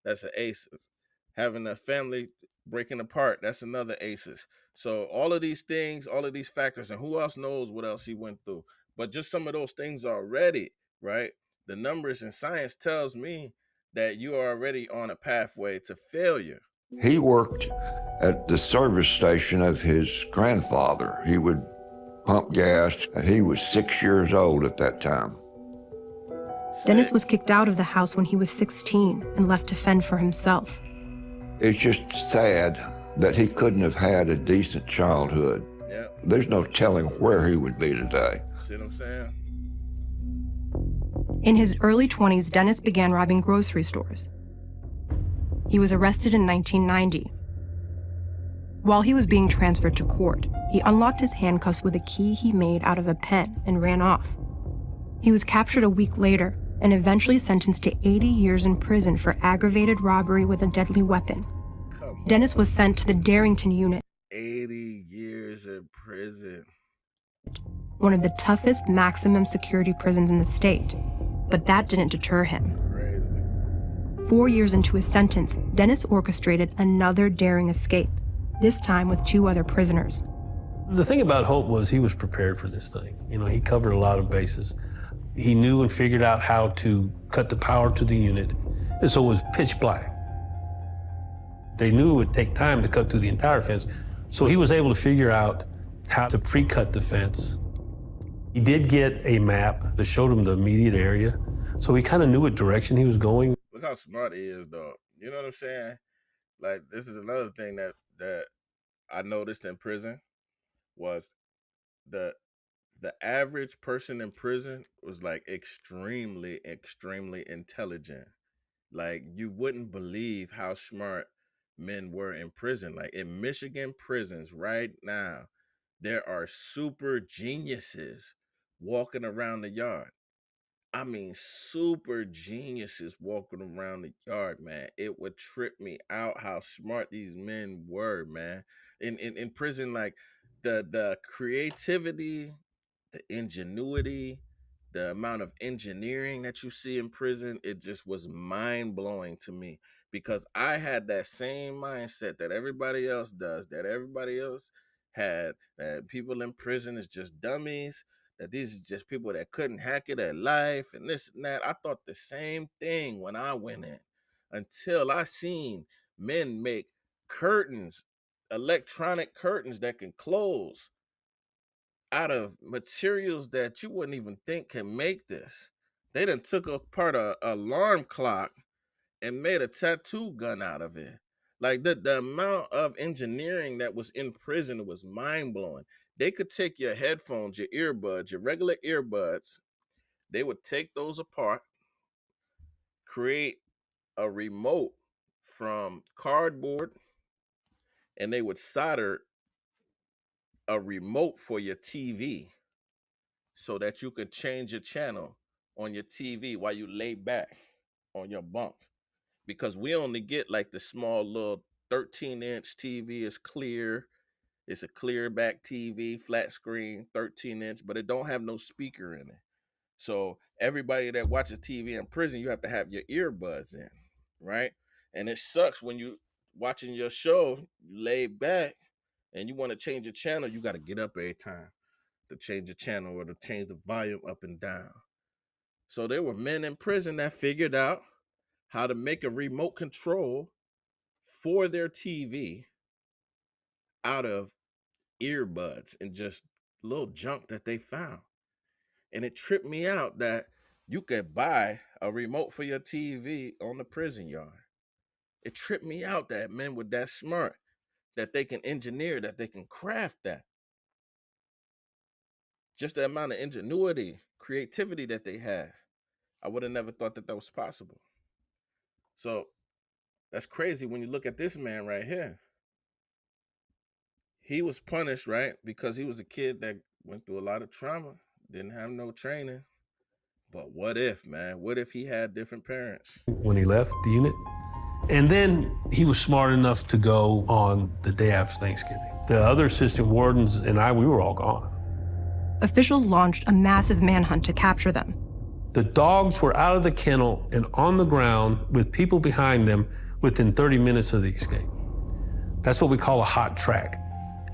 that's an aces. Having a family breaking apart, that's another aces. So all of these things, all of these factors, and who else knows what else he went through. But just some of those things already, right? The numbers in science tells me that you are already on a pathway to failure. He worked at the service station of his grandfather. He would pump gas. He was 6 years old at that time. Dennis was kicked out of the house when he was 16 and left to fend for himself. It's just sad that he couldn't have had a decent childhood. Yeah. There's no telling where he would be today. See what I'm saying? In his early 20s, Dennis began robbing grocery stores. He was arrested in 1990. While he was being transferred to court, he unlocked his handcuffs with a key he made out of a pen and ran off. He was captured a week later and eventually sentenced to 80 years in prison for aggravated robbery with a deadly weapon. Dennis was sent to the Darrington unit, 80 years in prison. one of the toughest maximum security prisons in the state, but that didn't deter him. Crazy. 4 years into his sentence, Dennis orchestrated another daring escape, this time with 2 other prisoners. The thing about Hope was he was prepared for this thing. You know, he covered a lot of bases. He knew and figured out how to cut the power to the unit, and so it was pitch black. They knew it would take time to cut through the entire fence, so he was able to figure out how to pre-cut the fence. He did get a map that showed him the immediate area, so he kind of knew what direction he was going. Look how smart he is, though. You know what I'm saying? Like, this is another thing that I noticed in prison was the average person in prison was like extremely intelligent. Like, you wouldn't believe how smart men were in prison. Like, in Michigan prisons right now, there are super geniuses walking around the yard. I mean, super geniuses walking around the yard, man. It would trip me out how smart these men were, man. In prison, like the creativity, the ingenuity, the amount of engineering that you see in prison, it just was mind-blowing to me, because I had that same mindset that everybody else does, that everybody else had, that people in prison is just dummies, that these are just people that couldn't hack it at life and this and that. I thought the same thing when I went in, until I seen men make curtains, electronic curtains that can close out of materials that you wouldn't even think can make this. They done took apart a alarm clock and made a tattoo gun out of it. Like the amount of engineering that was in prison was mind-blowing. They could take your headphones, your earbuds, your regular earbuds, they would take those apart, create a remote from cardboard, and they would solder a remote for your TV so that you could change your channel on your TV while you lay back on your bunk. Because we only get like the small little 13-inch TV is clear. It's a clear back TV, flat screen, 13-inch, but it don't have no speaker in it. So everybody that watches TV in prison, you have to have your earbuds in, right? And it sucks when you watching your show, you lay back, and you want to change your channel, you got to get up every time to change the channel or to change the volume up and down. So there were men in prison that figured out how to make a remote control for their TV out of earbuds and just little junk that they found. And it tripped me out that you could buy a remote for your TV on the prison yard. It tripped me out that men were that smart, that they can engineer, that they can craft that. Just the amount of ingenuity, creativity that they had. I would have never thought that was possible. So that's crazy when you look at this man right here. He was punished, right? Because he was a kid that went through a lot of trauma, didn't have no training. But what if, man? What if he had different parents? When he left the unit. And then he was smart enough to go on the day after Thanksgiving. The other assistant wardens and we were all gone. Officials launched a massive manhunt to capture them. The dogs were out of the kennel and on the ground with people behind them within 30 minutes of the escape. That's what we call a hot track.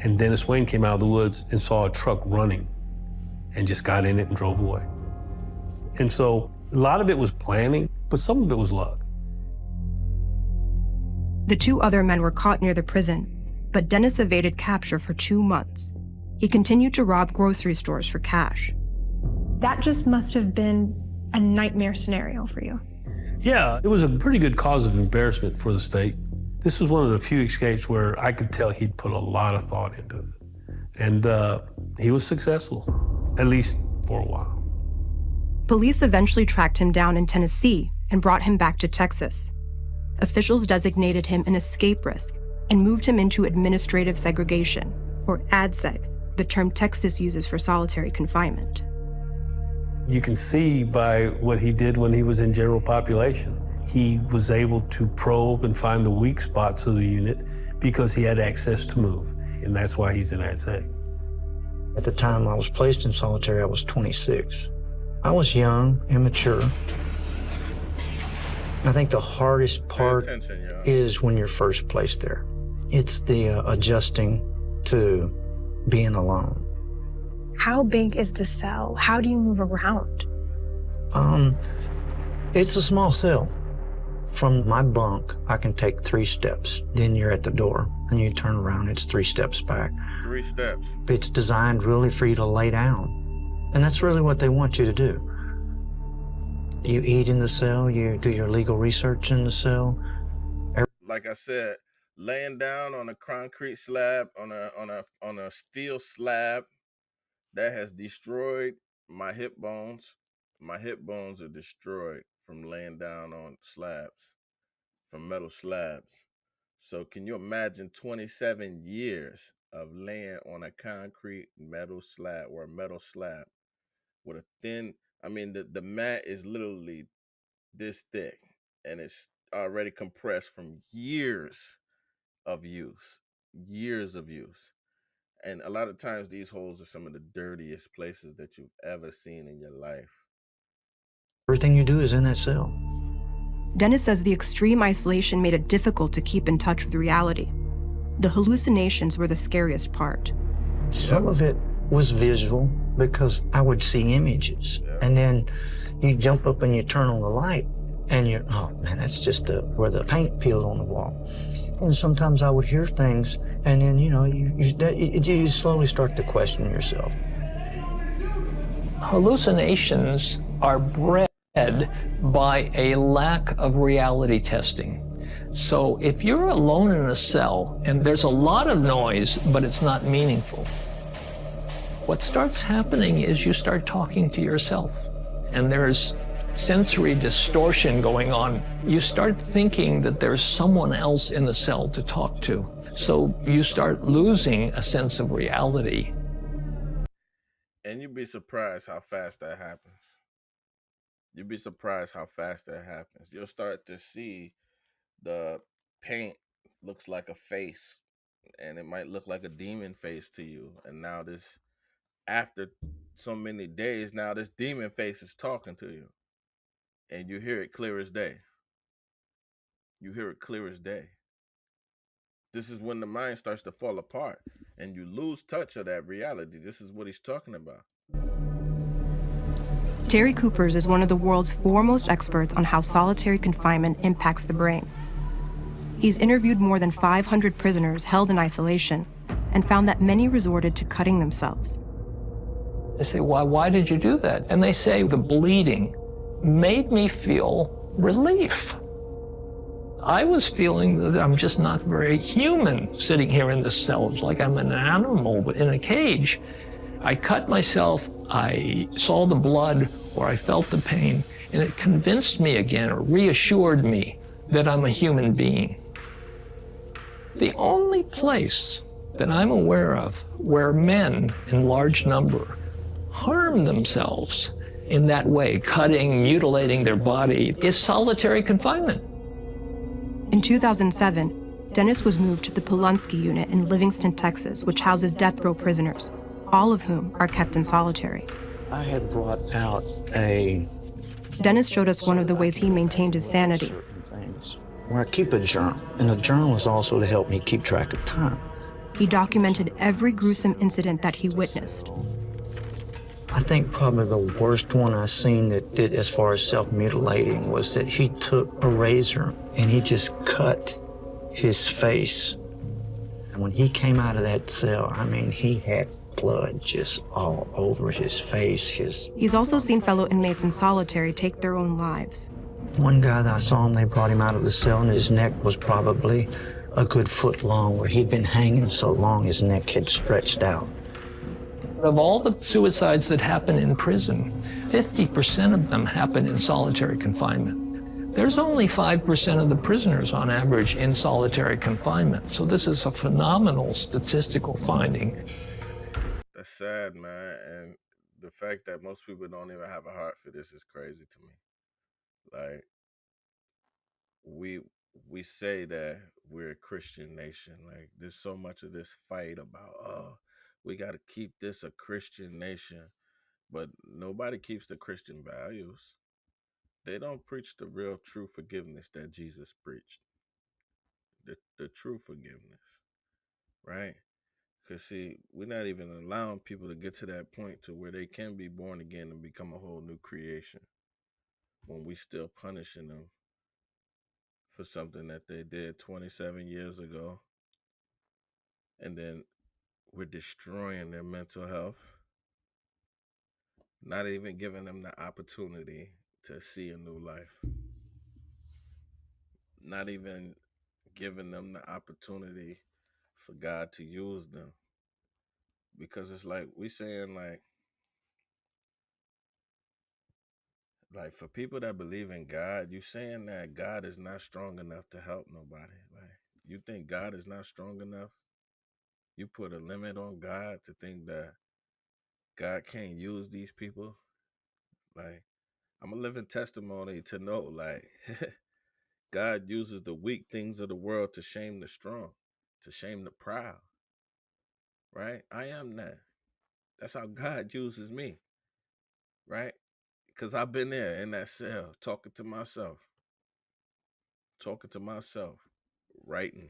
And Dennis Wayne came out of the woods and saw a truck running and just got in it and drove away. And so a lot of it was planning, but some of it was luck. The two other men were caught near the prison, but Dennis evaded capture for 2 months. He continued to rob grocery stores for cash. That just must have been a nightmare scenario for you. Yeah, it was a pretty good cause of embarrassment for the state. This was one of the few escapes where I could tell he'd put a lot of thought into it. And he was successful, at least for a while. Police eventually tracked him down in Tennessee and brought him back to Texas. Officials designated him an escape risk and moved him into administrative segregation, or ADSEG, the term Texas uses for solitary confinement. You can see by what he did when he was in general population. He was able to probe and find the weak spots of the unit because he had access to move, and that's why he's in ADSEG. At the time I was placed in solitary, I was 26. I was young, immature. I think the hardest part is when you're first placed there. It's the adjusting to being alone. How big is the cell? How do you move around? It's a small cell. From my bunk, I can take 3 steps. Then you're at the door, and you turn around, it's 3 steps back. 3 steps. It's designed really for you to lay down. And that's really what they want you to do. You eat in the cell, you do your legal research in the cell. Like I said, laying down on a concrete slab, on a steel slab that has destroyed my hip bones. My hip bones are destroyed from laying down on slabs, from metal slabs. So can you imagine 27 years of laying on a concrete metal slab or a metal slab with a thin, the mat is literally this thick and it's already compressed from years of use. And a lot of times these holes are some of the dirtiest places that you've ever seen in your life. Everything you do is in that cell. Dennis says the extreme isolation made it difficult to keep in touch with reality. The hallucinations were the scariest part. Some of it was visual because I would see images. And then you jump up and you turn on the light and you're, oh man, that's just where the paint peeled on the wall. And sometimes I would hear things and then, you slowly start to question yourself. Hallucinations are bred by a lack of reality testing. So if you're alone in a cell and there's a lot of noise, but it's not meaningful, what starts happening is you start talking to yourself, and there's sensory distortion going on. You start thinking that there's someone else in the cell to talk to. So you start losing a sense of reality. And you'd be surprised how fast that happens. You'd be surprised how fast that happens. You'll start to see the paint looks like a face and it might look like a demon face to you. And now this, after so many days, now this demon face is talking to you, and you hear it clear as day. You hear it clear as day. This is when the mind starts to fall apart and you lose touch of that reality. This is what he's talking about. Terry Coopers is one of the world's foremost experts on how solitary confinement impacts the brain. He's interviewed more than 500 prisoners held in isolation and found that many resorted to cutting themselves. They say, why did you do that? And they say, the bleeding made me feel relief. I was feeling that I'm just not very human sitting here in this cell. It's like I'm an animal in a cage. I cut myself, I saw the blood, or I felt the pain, and it convinced me again, or reassured me, that I'm a human being. The only place that I'm aware of where men in large number harm themselves in that way, cutting, mutilating their body, is solitary confinement. In 2007, Dennis was moved to the Polunsky unit in Livingston, Texas, which houses death row prisoners, all of whom are kept in solitary. I had brought out a... Dennis showed us one of the ways he maintained his sanity. Where I keep a journal, and a journal is also to help me keep track of time. He documented every gruesome incident that he witnessed. I think probably the worst one I've seen that did as far as self-mutilating was that he took a razor and he just cut his face. And when he came out of that cell, I mean, he had blood just all over his face. He's also seen fellow inmates in solitary take their own lives. One guy that I saw him, they brought him out of the cell and his neck was probably a good foot long, where he'd been hanging so long his neck had stretched out. Of all the suicides that happen in prison, 50% of them happen in solitary confinement. There's only 5% of the prisoners on average in solitary confinement. So this is a phenomenal statistical finding. That's sad, man. And the fact that most people don't even have a heart for this is crazy to me. Like, we say that we're a Christian nation. Like, there's so much of this fight about, oh, we got to keep this a Christian nation. But nobody keeps the Christian values. They don't preach the real true forgiveness that Jesus preached. The true forgiveness, right? Because, see, we're not even allowing people to get to that point to where they can be born again and become a whole new creation when we still punishing them for something that they did 27 years ago. And then we're destroying their mental health, not even giving them the opportunity to see a new life, not even giving them the opportunity for God to use them. Because it's like we saying, like for people that believe in God, you saying that God is not strong enough to help nobody. Like, you think God is not strong enough? You put a limit on God to think that God can't use these people? Like, I'm a living testimony to know, like, God uses the weak things of the world to shame the strong, to shame the proud, right? I am that. That's how God uses me, right? Because I've been there in that cell, talking to myself, writing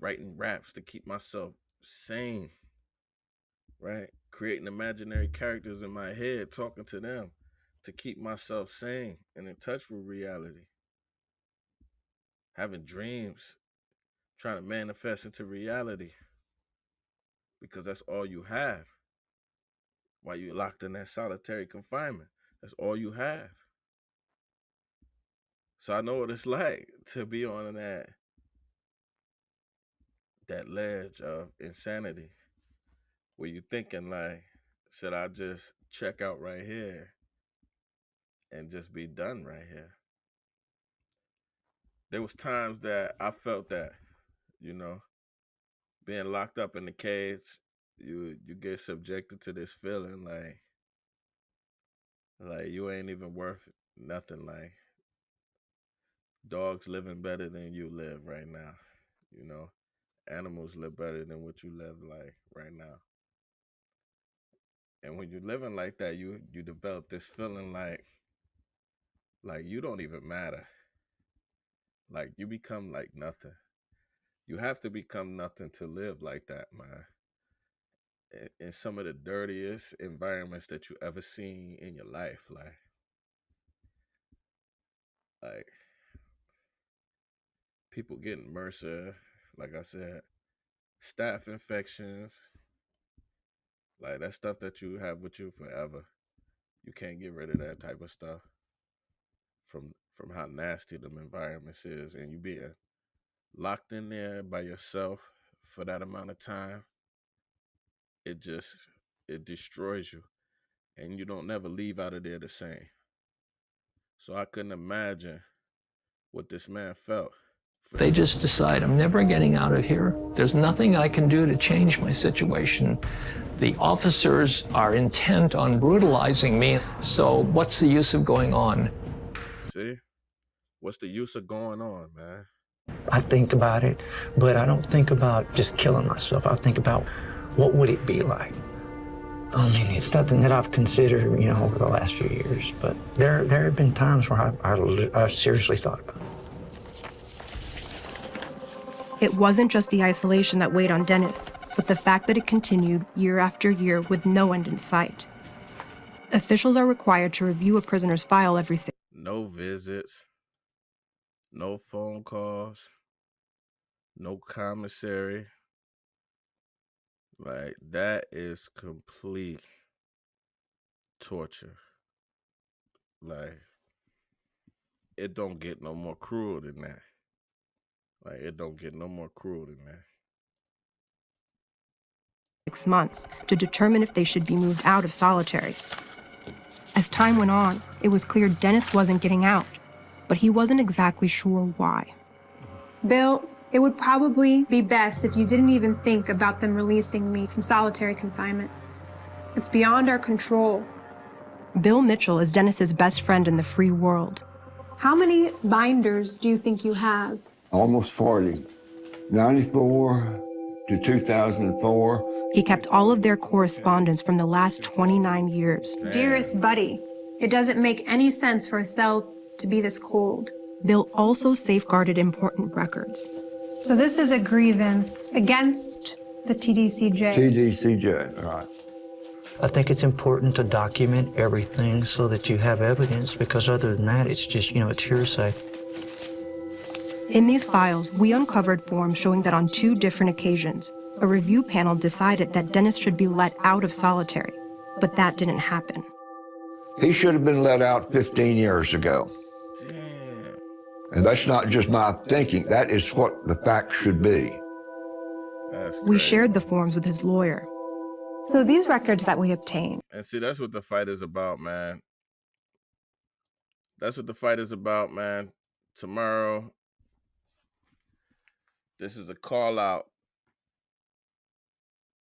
raps to keep myself sane, right? Creating imaginary characters in my head, talking to them to keep myself sane and in touch with reality. Having dreams, trying to manifest into reality, because that's all you have while you're locked in that solitary confinement. That's all you have. So I know what it's like to be on that ledge of insanity where you're thinking, like, should I just check out right here and just be done right here? There was times that I felt that, being locked up in the cage, you get subjected to this feeling like you ain't even worth nothing. Like, dogs living better than you live right now, animals live better than what you live like right now. And when you're living like that, you develop this feeling like you don't even matter. Like you become like nothing. You have to become nothing to live like that, man. In some of the dirtiest environments that you ever seen in your life, like people getting MRSA, like I said, staph infections, like that stuff that you have with you forever. You can't get rid of that type of stuff from how nasty them environments is, and you being locked in there by yourself for that amount of time. It destroys you, and you don't never leave out of there the same. So I couldn't imagine what this man felt. They just decide, I'm never getting out of here. There's nothing I can do to change my situation. The officers are intent on brutalizing me, so what's the use of going on? See? What's the use of going on, man? I think about it, but I don't think about just killing myself. I think about what would it be like. I mean, it's nothing that I've considered, over the last few years, but there have been times where I've seriously thought about it. It wasn't just the isolation that weighed on Dennis, but the fact that it continued year after year with no end in sight. Officials are required to review a prisoner's file every 6 months. No visits, no phone calls, no commissary. Like, that is complete torture. Like, it don't get no more cruel than that. Like, it don't get no more cruel than that. 6 months to determine if they should be moved out of solitary. As time went on, it was clear Dennis wasn't getting out, but he wasn't exactly sure why. Bill, it would probably be best if you didn't even think about them releasing me from solitary confinement. It's beyond our control. Bill Mitchell is Dennis's best friend in the free world. How many binders do you think you have? Almost 40. 94 to 2004. He kept all of their correspondence from the last 29 years. Dearest buddy, it doesn't make any sense for a cell to be this cold. Bill also safeguarded important records. So this is a grievance against the TDCJ. TDCJ, right. I think it's important to document everything so that you have evidence, because other than that, it's just, it's hearsay. In these files, we uncovered forms showing that on 2 different occasions, a review panel decided that Dennis should be let out of solitary, but that didn't happen. He should have been let out 15 years ago. Damn. And that's not just my thinking, that is what the facts should be. That's We crazy. shared the forms with his lawyer. So these records that we obtained. And see, that's what the fight is about, man. That's what the fight is about, man. Tomorrow, this is a call out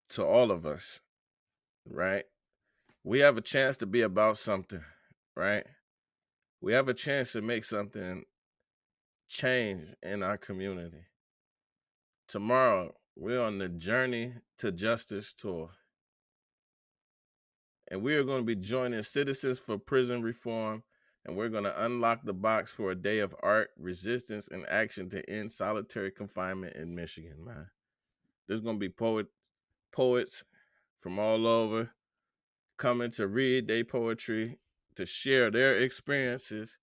to all of us, right? We have a chance to be about something, right? We have a chance to make something change in our community. Tomorrow, we're on the Journey to Justice tour. And we are going to be joining Citizens for Prison Reform, and we're going to unlock the box for a day of art, resistance, and action to end solitary confinement in Michigan, man. There's going to be poets from all over coming to read their poetry, to share their experiences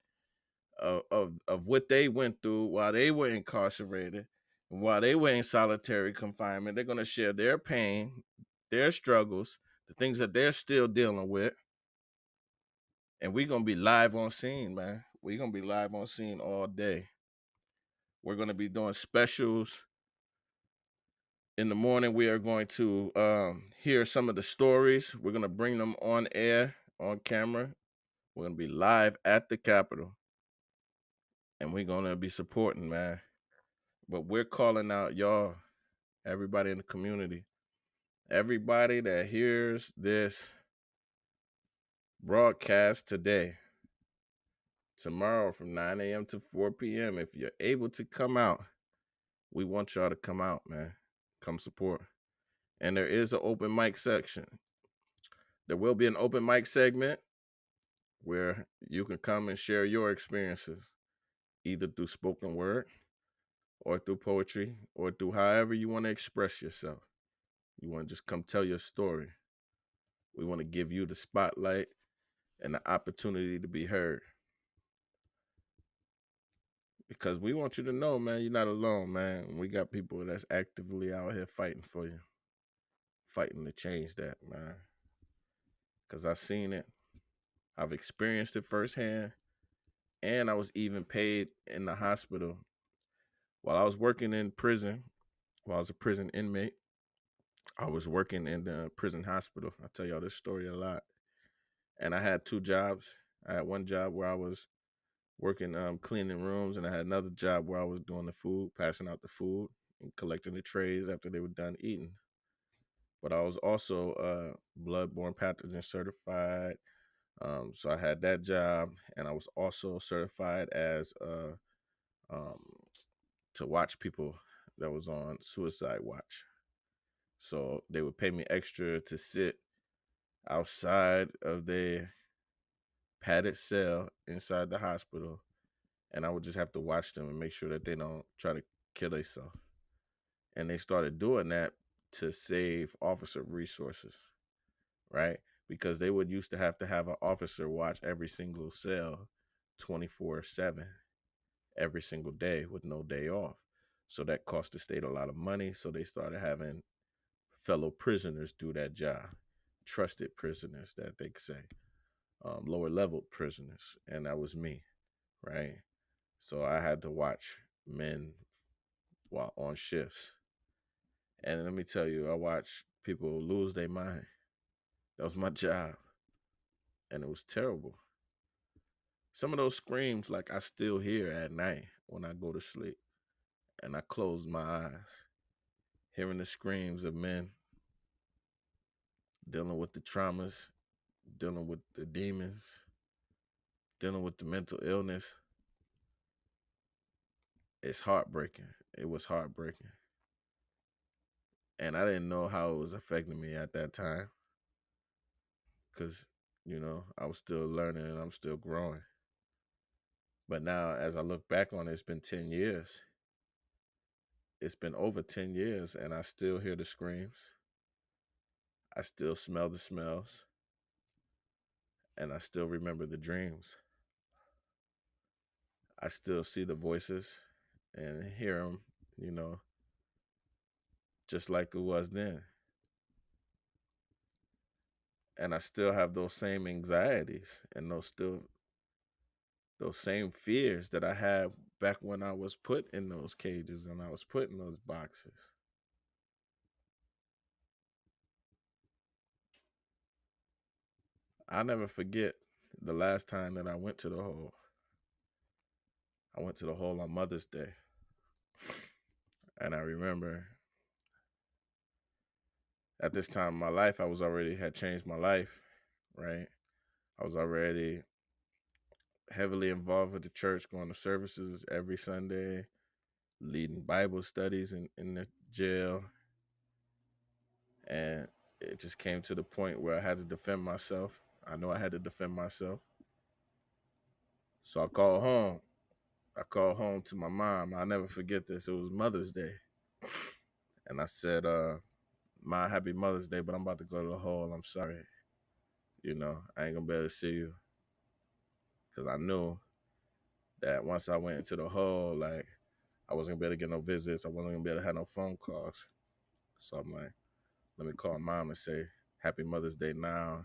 of what they went through while they were incarcerated, and while they were in solitary confinement. They're going to share their pain, their struggles, the things that they're still dealing with. And we're going to be live on scene, man. We're going to be live on scene all day. We're going to be doing specials. In the morning, we are going to hear some of the stories. We're going to bring them on air, on camera. We're going to be live at the Capitol. And we're going to be supporting, man. But we're calling out y'all, everybody in the community, everybody that hears this broadcast today, tomorrow from 9 a.m. to 4 p.m. If you're able to come out, we want y'all to come out, man. come support. And there is an open mic section. There will be an open mic segment where you can come and share your experiences, either through spoken word or through poetry or through however you want to express yourself. You want to just come tell your story. We want to give you the spotlight and the opportunity to be heard. Because we want you to know, man, you're not alone, man. We got people that's actively out here fighting for you, fighting to change that, man. Because I've seen it. I've experienced it firsthand. And I was even paid in the hospital. While I was working in prison, while I was a prison inmate, I was working in the prison hospital. I tell y'all this story a lot. And I had 2 jobs. I had one job where I was working cleaning rooms, and I had another job where I was doing the food, passing out the food and collecting the trays after they were done eating. But I was also bloodborne pathogen certified. So I had that job, and I was also certified as to watch people that was on suicide watch. So they would pay me extra to sit outside of their padded cell inside the hospital, and I would just have to watch them and make sure that they don't try to kill themselves. And they started doing that to save officer resources, right? Because they would used to have an officer watch every single cell 24/7, every single day with no day off. So that cost the state a lot of money. So they started having fellow prisoners do that job, trusted prisoners that they could say, lower level prisoners. And that was me, right? So I had to watch men while on shifts. And let me tell you, I watched people lose their mind. That was my job. And it was terrible. Some of those screams, like I still hear at night when I go to sleep. And I close my eyes, hearing the screams of men dealing with the traumas, dealing with the demons, dealing with the mental illness. It's heartbreaking. It was heartbreaking. And I didn't know how it was affecting me at that time. Because, I was still learning and I'm still growing. But now, as I look back on it, it's been 10 years. It's been over 10 years, and I still hear the screams. I still smell the smells. And I still remember the dreams. I still see the voices and hear them, just like it was then. And I still have those same anxieties and those same fears that I had back when I was put in those cages and I was put in those boxes. I'll never forget the last time that I went to the hole. I went to the hole on Mother's Day. And I remember at this time in my life, I had changed my life, right? I was already heavily involved with the church, going to services every Sunday, leading Bible studies in the jail. And it just came to the point where I had to defend myself. I know I had to defend myself. So I called home. I called home to my mom. I'll never forget this. It was Mother's Day. And I said, Ma, happy Mother's Day, but I'm about to go to the hole. I'm sorry. I ain't going to be able to see you. Because I knew that once I went into the hole, like, I wasn't going to be able to get no visits. I wasn't going to be able to have no phone calls. So I'm like, let me call Mom and say, happy Mother's Day now,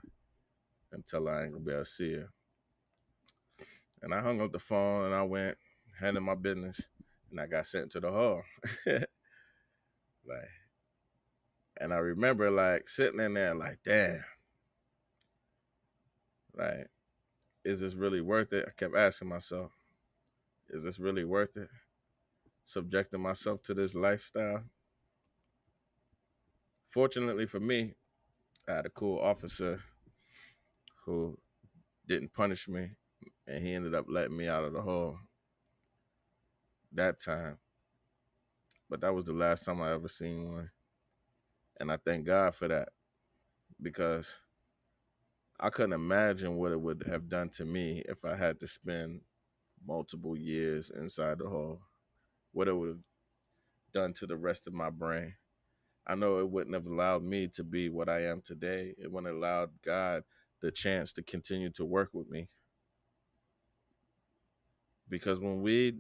and tell her I ain't going to be able to see her. And I hung up the phone and I went, handled my business, and I got sent to the hall. And I remember sitting in there damn, is this really worth it? I kept asking myself, is this really worth it? Subjecting myself to this lifestyle. Fortunately for me, I had a cool officer who didn't punish me, and he ended up letting me out of the hole that time. But that was the last time I ever seen one. And I thank God for that, because I couldn't imagine what it would have done to me if I had to spend multiple years inside the hole, what it would have done to the rest of my brain. I know it wouldn't have allowed me to be what I am today. It wouldn't have allowed God the chance to continue to work with me. Because when we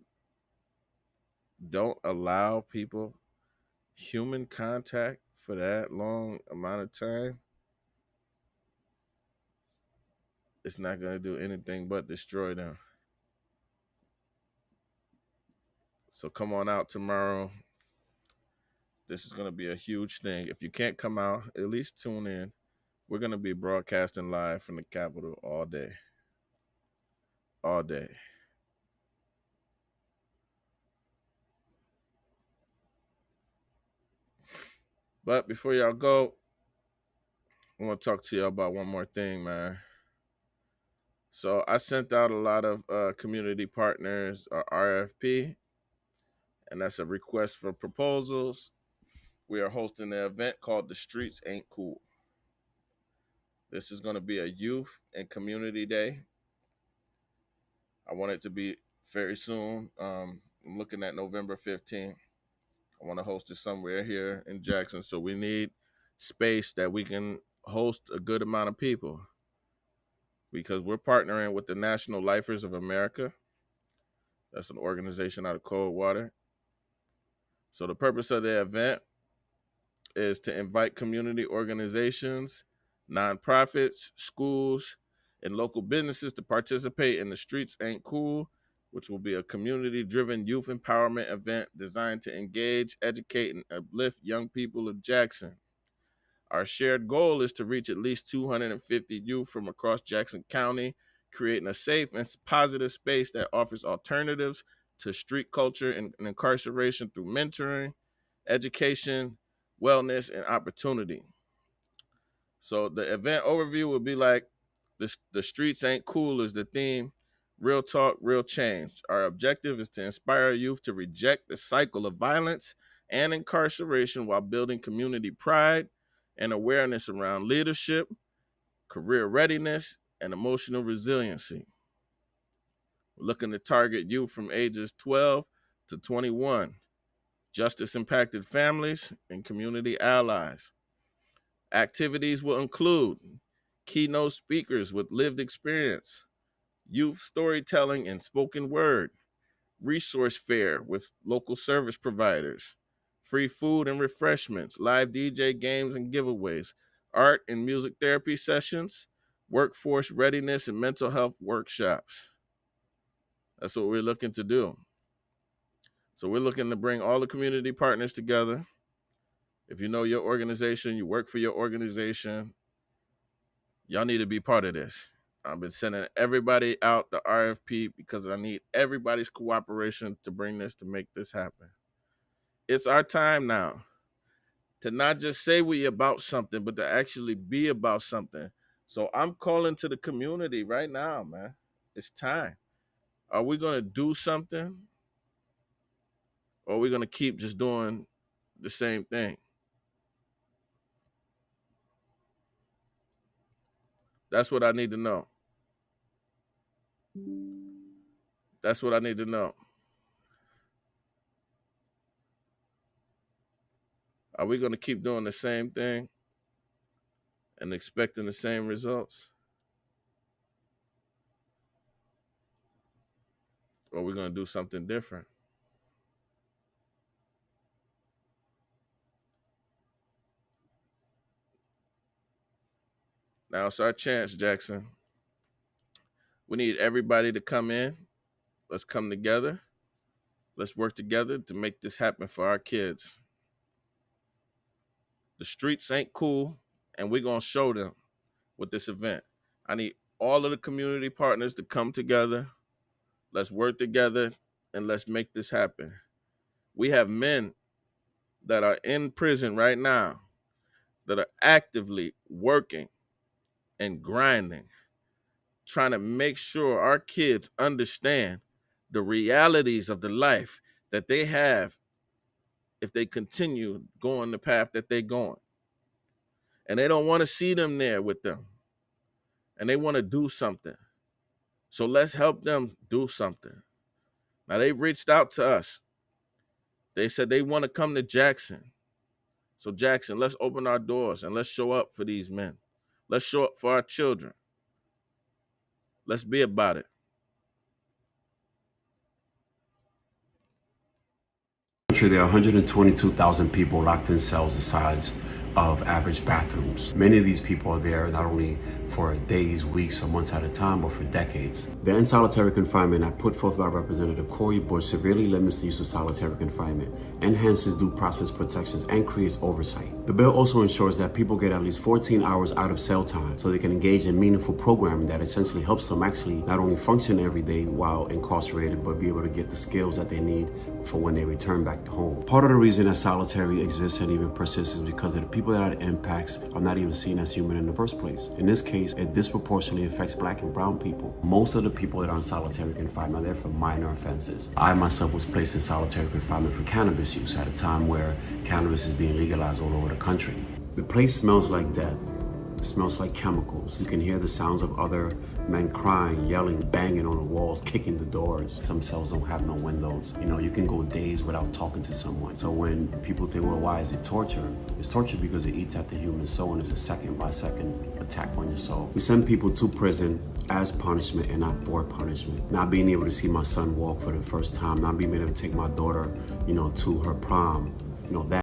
don't allow people human contact for that long amount of time, it's not going to do anything but destroy them. So come on out tomorrow. This is going to be a huge thing. If you can't come out, at least tune in. We're going to be broadcasting live from the Capitol all day. All day. But before y'all go, I want to talk to y'all about one more thing, man. So I sent out a lot of community partners, or RFP, and that's a request for proposals. We are hosting an event called The Streets Ain't Cool. This is going to be a youth and community day. I want it to be very soon. I'm looking at November 15th. I want to host it somewhere here in Jackson. So we need space that we can host a good amount of people, because we're partnering with the National Lifers of America. That's an organization out of Coldwater. So the purpose of the event is to invite community organizations, nonprofits, schools, and local businesses to participate in The Streets Ain't Cool, which will be a community-driven youth empowerment event designed to engage, educate, and uplift young people of Jackson. Our shared goal is to reach at least 250 youth from across Jackson County, creating a safe and positive space that offers alternatives to street culture and incarceration through mentoring, education, wellness, and opportunity. So the event overview will be like, the streets ain't cool is the theme. Real talk, real change. Our objective is to inspire youth to reject the cycle of violence and incarceration while building community pride and awareness around leadership, career readiness, and emotional resiliency. We're looking to target youth from ages 12 to 21, justice-impacted families, and community allies. Activities will include keynote speakers with lived experience, youth storytelling and spoken word, resource fair with local service providers, free food and refreshments, live DJ games and giveaways, art and music therapy sessions, workforce readiness and mental health workshops. That's what we're looking to do. So we're looking to bring all the community partners together. If you know your organization, you work for your organization, y'all need to be part of this. I've been sending everybody out the RFP because I need everybody's cooperation to bring this, to make this happen. It's our time now to not just say we about something, but to actually be about something. So I'm calling to the community right now, man. It's time. Are we going to do something, or are we going to keep just doing the same thing? That's what I need to know. That's what I need to know. Are we going to keep doing the same thing and expecting the same results? Or are we going to do something different? Now it's our chance, Jackson. We need everybody to come in. Let's come together. Let's work together to make this happen for our kids. The streets ain't cool, and we're going to show them with this event. I need all of the community partners to come together. Let's work together, and let's make this happen. We have men that are in prison right now that are actively working and grinding, trying to make sure our kids understand the realities of the life that they have if they continue going the path that they're going. And they don't want to see them there with them. And they want to do something. So let's help them do something. Now, they reached out to us. They said they want to come to Jackson. So Jackson, let's open our doors and let's show up for these men. Let's show up for our children. Let's be about it. There are 122,000 people locked in cells the size of average bathrooms. Many of these people are there not only for days, weeks, or months at a time, but for decades. The in solitary confinement I put forth by Representative Corey Bush severely limits the use of solitary confinement, enhances due process protections, and creates oversight. The bill also ensures that people get at least 14 hours out of cell time so they can engage in meaningful programming that essentially helps them actually not only function every day while incarcerated, but be able to get the skills that they need for when they return back to home. Part of the reason that solitary exists and even persists is because of the people that it impacts are not even seen as human in the first place. In this case, it disproportionately affects Black and brown people. Most of the people that are in solitary confinement are there for minor offenses. I myself was placed in solitary confinement for cannabis use at a time where cannabis is being legalized all over the country. The place smells like death. It smells like chemicals. You can hear the sounds of other men crying, yelling, banging on the walls, kicking the doors. Some cells don't have no windows. You know, you can go days without talking to someone. So when people think, well, why is it torture? It's torture because it eats at the human soul and it's a second-by-second attack on your soul. We send people to prison as punishment and not for punishment. Not being able to see my son walk for the first time, not being able to take my daughter, to her prom, that